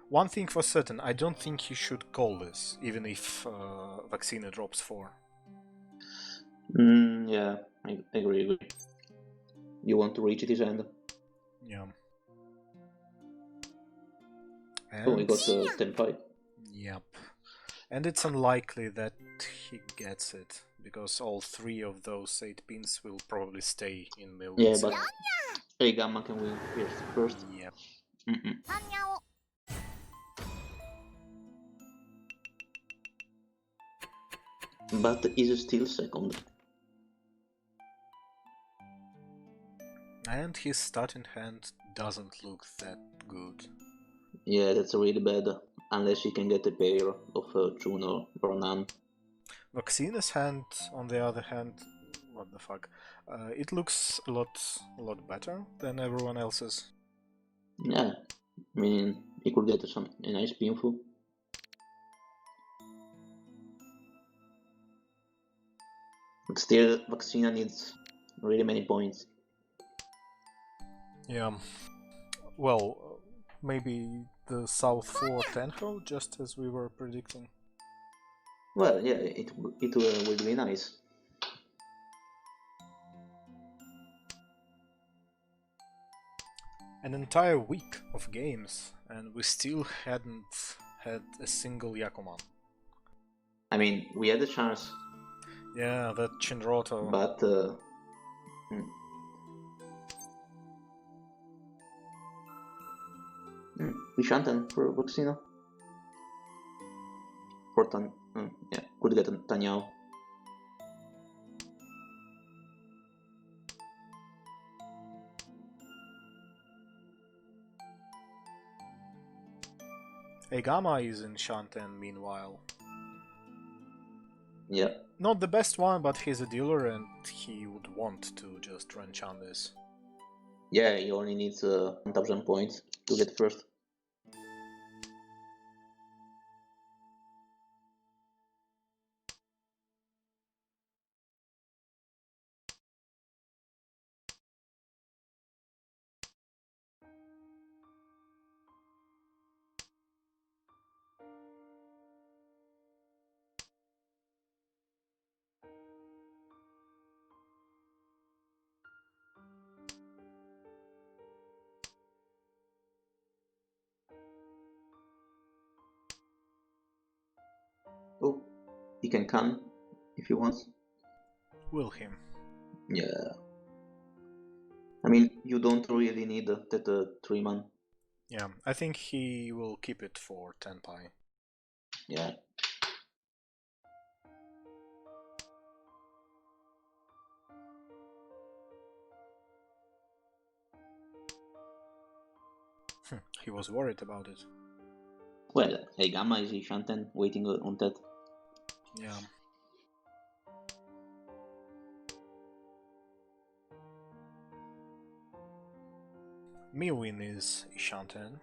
[SPEAKER 1] One thing for certain, I don't think he should call this, even if Vaccina drops 4.
[SPEAKER 2] Yeah, I agree. You want to reach it his end?
[SPEAKER 1] Yeah.
[SPEAKER 2] And... oh, we got 10-5.
[SPEAKER 1] Yep. And it's unlikely that he gets it, because all 3 of those 8 pins will probably stay in mill.
[SPEAKER 2] Yeah, but Gamma can win first.
[SPEAKER 1] Yep.
[SPEAKER 2] But is still second.
[SPEAKER 1] And his starting hand doesn't look that good.
[SPEAKER 2] Yeah, that's really bad. Unless he can get a pair of Chun or Ronan.
[SPEAKER 1] Vaccina's hand, on the other hand, what the fuck? It looks a lot better than everyone else's.
[SPEAKER 2] Yeah, I mean, he could get a nice pinful. But still, Vaccina needs really many points.
[SPEAKER 1] Yeah. Well, maybe the South 4 Tenho, just as we were predicting.
[SPEAKER 2] Well, yeah, it will be nice.
[SPEAKER 1] an entire week of games, and we still hadn't had a single Yakuman.
[SPEAKER 2] I mean, we had a chance.
[SPEAKER 1] Yeah, that Shinroto.
[SPEAKER 2] But Vishanten for Voxino. For yeah, could get Tanyao.
[SPEAKER 1] Egama is in Shanten meanwhile.
[SPEAKER 2] Yeah.
[SPEAKER 1] Not the best one, but he's a dealer and he would want to just run Chandis.
[SPEAKER 2] Yeah, he only needs 1000 points to get first. Oh, he can if he wants.
[SPEAKER 1] Will him.
[SPEAKER 2] Yeah. I mean, you don't really need that 3-man.
[SPEAKER 1] Yeah, I think he will keep it for Tenpai.
[SPEAKER 2] Yeah.
[SPEAKER 1] He was worried about it.
[SPEAKER 2] Well, Eigama is Shanten waiting on that.
[SPEAKER 1] Yeah. Miwin is Ishanten.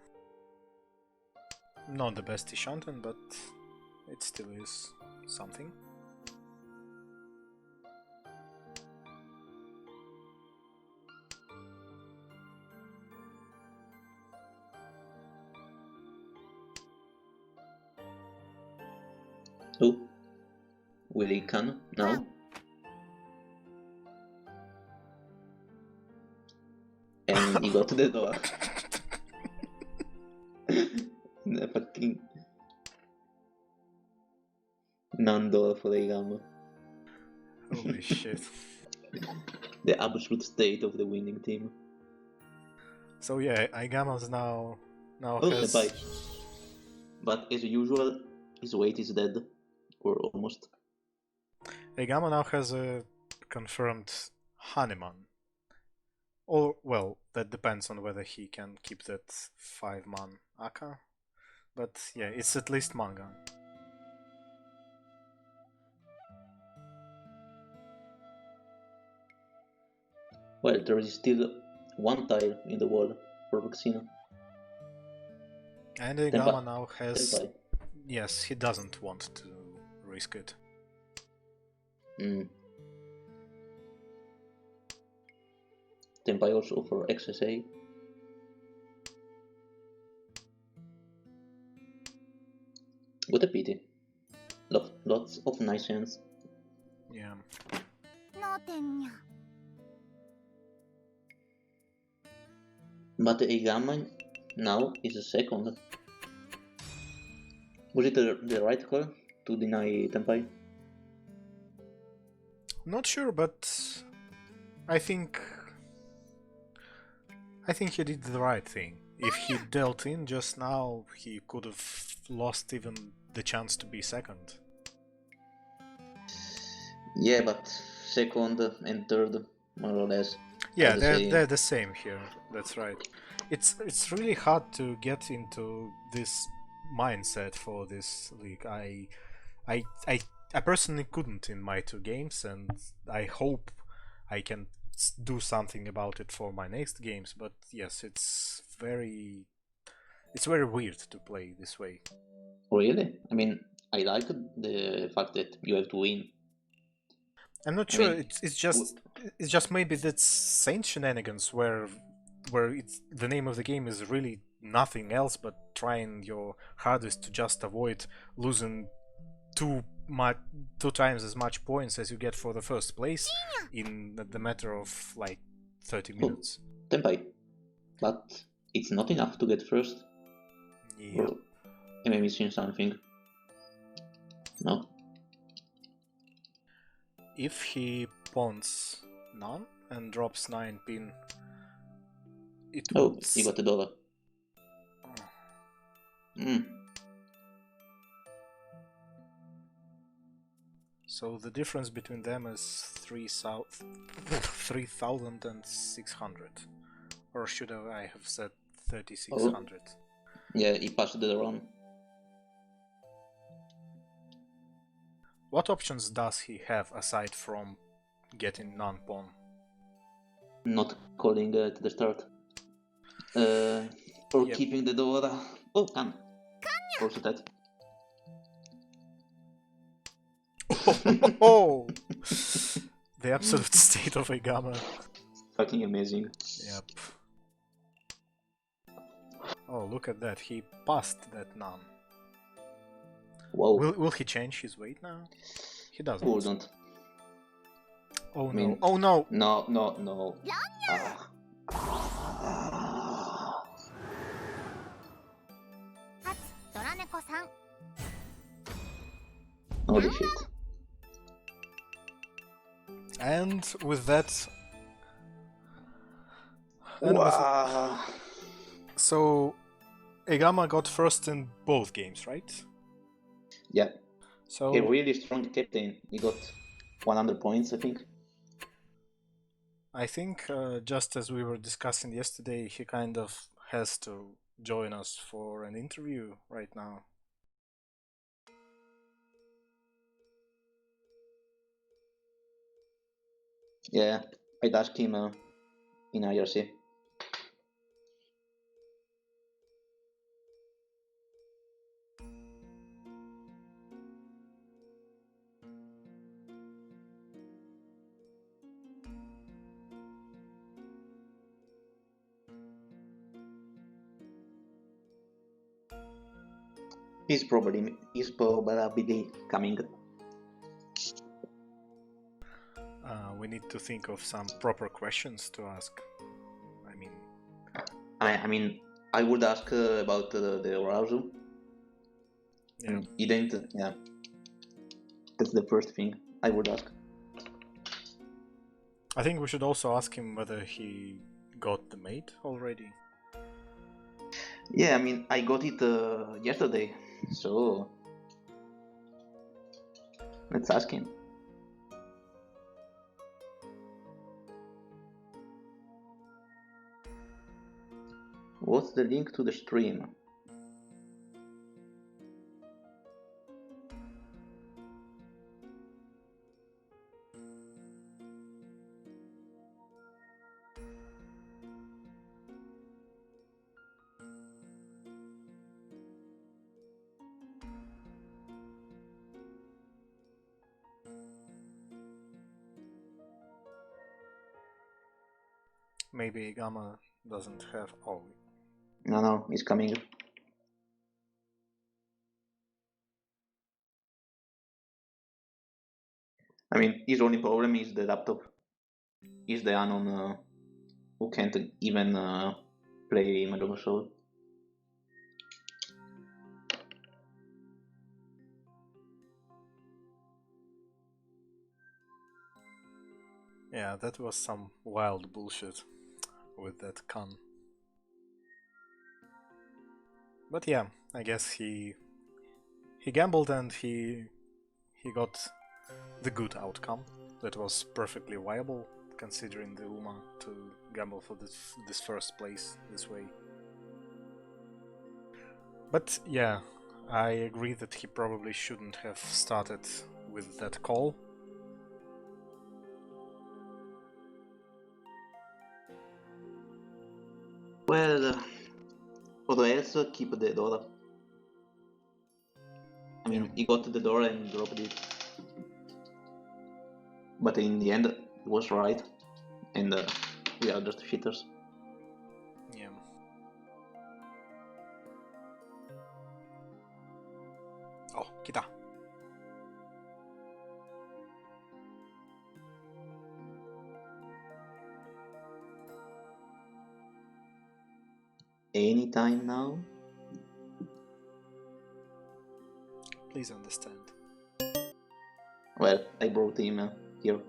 [SPEAKER 1] Not the best Ishanten, but it still is something.
[SPEAKER 2] Oh, will he can now? And he got to the door. The fucking non-door for Eigama.
[SPEAKER 1] Holy shit.
[SPEAKER 2] The absolute state of the winning team.
[SPEAKER 1] So yeah, Aigama's now
[SPEAKER 2] Oh,
[SPEAKER 1] has...
[SPEAKER 2] Senpai. But as usual, his weight is dead. Or almost.
[SPEAKER 1] Aigama now has a confirmed Hanuman. Or, well, that depends on whether he can keep that 5-man Aka. But yeah, it's at least manga.
[SPEAKER 2] Well, there is still one tile in the wall for Voxino.
[SPEAKER 1] And Aigama now has...
[SPEAKER 2] Senpai.
[SPEAKER 1] Yes, he doesn't want to risk it.
[SPEAKER 2] Tenpai also for XSA. What a pity. Lots of nice hands.
[SPEAKER 1] Yeah.
[SPEAKER 2] But Eigama now is a second. Was it the right call to deny Tenpai?
[SPEAKER 1] Not sure, but I think he did the right thing. If he dealt in just now, he could have lost even the chance to be second.
[SPEAKER 2] Yeah, but second and third, more or less.
[SPEAKER 1] Yeah, they're the same here. That's right. It's really hard to get into this mindset for this league. I personally couldn't in my 2 games, and I hope I can do something about it for my next games. But yes, it's very weird to play this way.
[SPEAKER 2] Really? I mean, I like the fact that you have to win.
[SPEAKER 1] I'm not sure. It's just maybe that's Saint Shenanigans where the name of the game is really nothing else but trying your hardest to just avoid losing two times as much points as you get for the first place in the matter of like 30 minutes.
[SPEAKER 2] Tenpai. But it's not enough to get first.
[SPEAKER 1] Yep.
[SPEAKER 2] Or am I missing something? No.
[SPEAKER 1] If he pawns none and drops 9 pin, it
[SPEAKER 2] Oh,
[SPEAKER 1] would.
[SPEAKER 2] you got the DORA.
[SPEAKER 1] So the difference between them is 3,600. Or should I have said 3,600?
[SPEAKER 2] Yeah, he passed the run.
[SPEAKER 1] What options does he have aside from getting non-pawn?
[SPEAKER 2] Not calling at the start. Or
[SPEAKER 1] Yep.
[SPEAKER 2] keeping the DORA. Oh, can. Also that.
[SPEAKER 1] Oh! The absolute state of Egama.
[SPEAKER 2] Fucking amazing.
[SPEAKER 1] Yep. Oh, look at that. He passed that non.
[SPEAKER 2] Wow.
[SPEAKER 1] Will he change his weight now? He doesn't.
[SPEAKER 2] Wouldn't.
[SPEAKER 1] Oh
[SPEAKER 2] I mean,
[SPEAKER 1] no. Oh no!
[SPEAKER 2] No. Ah. Holy shit.
[SPEAKER 1] And with that...
[SPEAKER 2] Wow.
[SPEAKER 1] So, Egama got first in both games, right?
[SPEAKER 2] Yeah.
[SPEAKER 1] So
[SPEAKER 2] A really strong captain. He got 100 points, I think.
[SPEAKER 1] I think, just as we were discussing yesterday, he kind of has to join us for an interview right now.
[SPEAKER 2] Yeah, I'd ask him in IRC. He's probably coming.
[SPEAKER 1] We need to think of some proper questions to ask.
[SPEAKER 2] I mean, I would ask about the Orazu.
[SPEAKER 1] Yeah.
[SPEAKER 2] He didn't. Yeah, that's the first thing I would ask.
[SPEAKER 1] I think we should also ask him whether he got the mate already.
[SPEAKER 2] Yeah, I mean, I got it yesterday, so let's ask him. What's the link to the stream?
[SPEAKER 1] Maybe Egama doesn't have... Oh.
[SPEAKER 2] No, he's coming. I mean, his only problem is the laptop. He's the unknown who can't even play Mahjong Soul.
[SPEAKER 1] Yeah, that was some wild bullshit with that con. But yeah, I guess he gambled and he got the good outcome. That was perfectly viable, considering the UMA to gamble for this first place this way. But yeah, I agree that he probably shouldn't have started with that call.
[SPEAKER 2] Well, for else, keep the DORA. I mean, he got the DORA and dropped it. But in the end, it was right. And we are just cheaters.
[SPEAKER 1] Yeah. Oh, kita.
[SPEAKER 2] anytime now.
[SPEAKER 1] Please understand.
[SPEAKER 2] Well, I brought him here.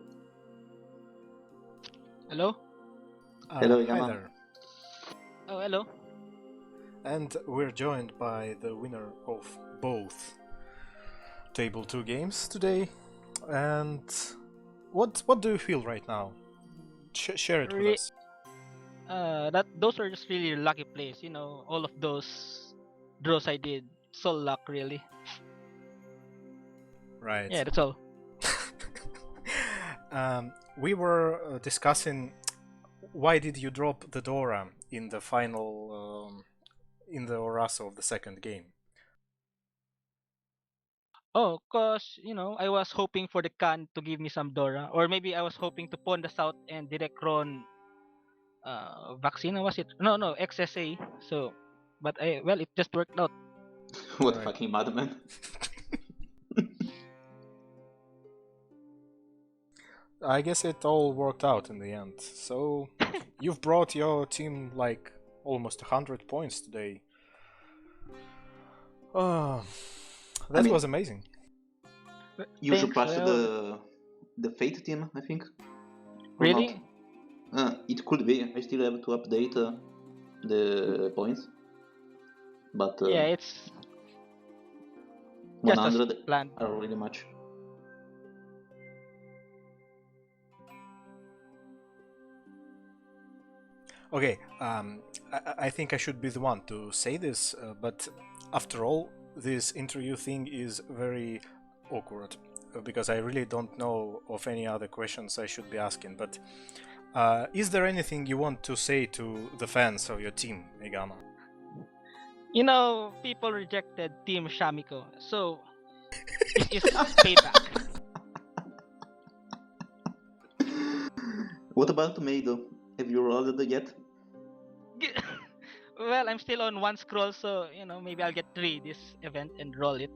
[SPEAKER 4] Hello?
[SPEAKER 2] Hello,
[SPEAKER 1] Hi
[SPEAKER 2] Yama.
[SPEAKER 1] there.
[SPEAKER 4] Oh, hello.
[SPEAKER 1] And we're joined by the winner of both Table 2 games today. And what do you feel right now? Share it with us.
[SPEAKER 4] Those are just really lucky plays. You know, all of those draws I did, so luck really.
[SPEAKER 1] Right.
[SPEAKER 4] Yeah, that's all.
[SPEAKER 1] We were discussing why did you drop the Dora in the final, in the Oraso of the second game?
[SPEAKER 4] Oh, cause you know, I was hoping for the Khan to give me some Dora, or maybe I was hoping to pawn the South and direct run vaccine. Was it? No, XSA. So, but it just worked out.
[SPEAKER 2] What
[SPEAKER 1] Right.
[SPEAKER 2] fucking madman.
[SPEAKER 1] I guess it all worked out in the end. So you've brought your team like almost 100 points today. Oh, that was amazing.
[SPEAKER 2] You should
[SPEAKER 4] Thanks,
[SPEAKER 2] pass
[SPEAKER 4] well,
[SPEAKER 2] the Fate team, I think. Or
[SPEAKER 4] really?
[SPEAKER 2] not. It could be. I still have to update the points. But
[SPEAKER 4] Yeah, it's just as
[SPEAKER 2] 100
[SPEAKER 4] planned.
[SPEAKER 2] are really much.
[SPEAKER 1] Okay, I think I should be the one to say this, but after all, this interview thing is very awkward because I really don't know of any other questions I should be asking. But is there anything you want to say to the fans of your team, Igama?
[SPEAKER 4] You know, people rejected Team Shamiko, so this is payback.
[SPEAKER 2] What about Tomato? Have you rolled it yet?
[SPEAKER 4] Well, I'm still on one scroll, so you know, maybe I'll get 3 this event and roll it.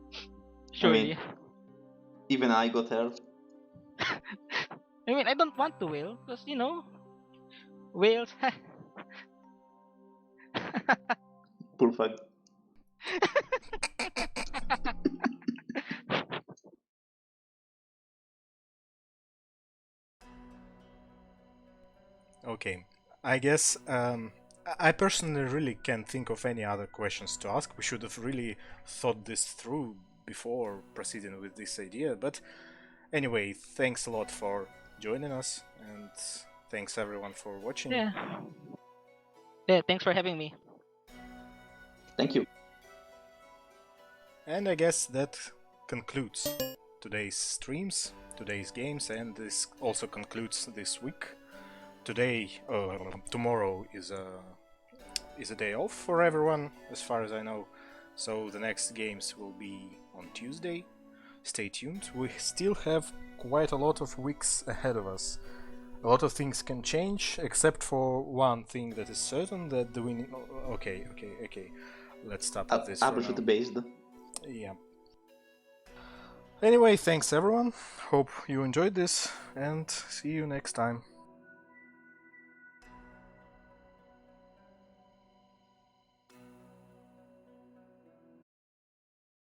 [SPEAKER 4] Surely.
[SPEAKER 2] Even I got her.
[SPEAKER 4] I mean, I don't want to whale, because you know, whales.
[SPEAKER 2] Poor fuck.
[SPEAKER 1] Okay, I guess I personally really can't think of any other questions to ask. We should have really thought this through before proceeding with this idea. But anyway, thanks a lot for joining us, and thanks everyone for watching.
[SPEAKER 4] Yeah. Yeah, thanks for having me.
[SPEAKER 2] Thank you.
[SPEAKER 1] And I guess that concludes today's streams, today's games, and this also concludes this week. Tomorrow is a day off for everyone, as far as I know. So the next games will be on Tuesday. Stay tuned. We still have quite a lot of weeks ahead of us. A lot of things can change, except for one thing that is certain: that the winning. Okay. Let's stop with this.
[SPEAKER 2] Absolutely based.
[SPEAKER 1] Yeah. Anyway, thanks everyone. Hope you enjoyed this, and see you next time.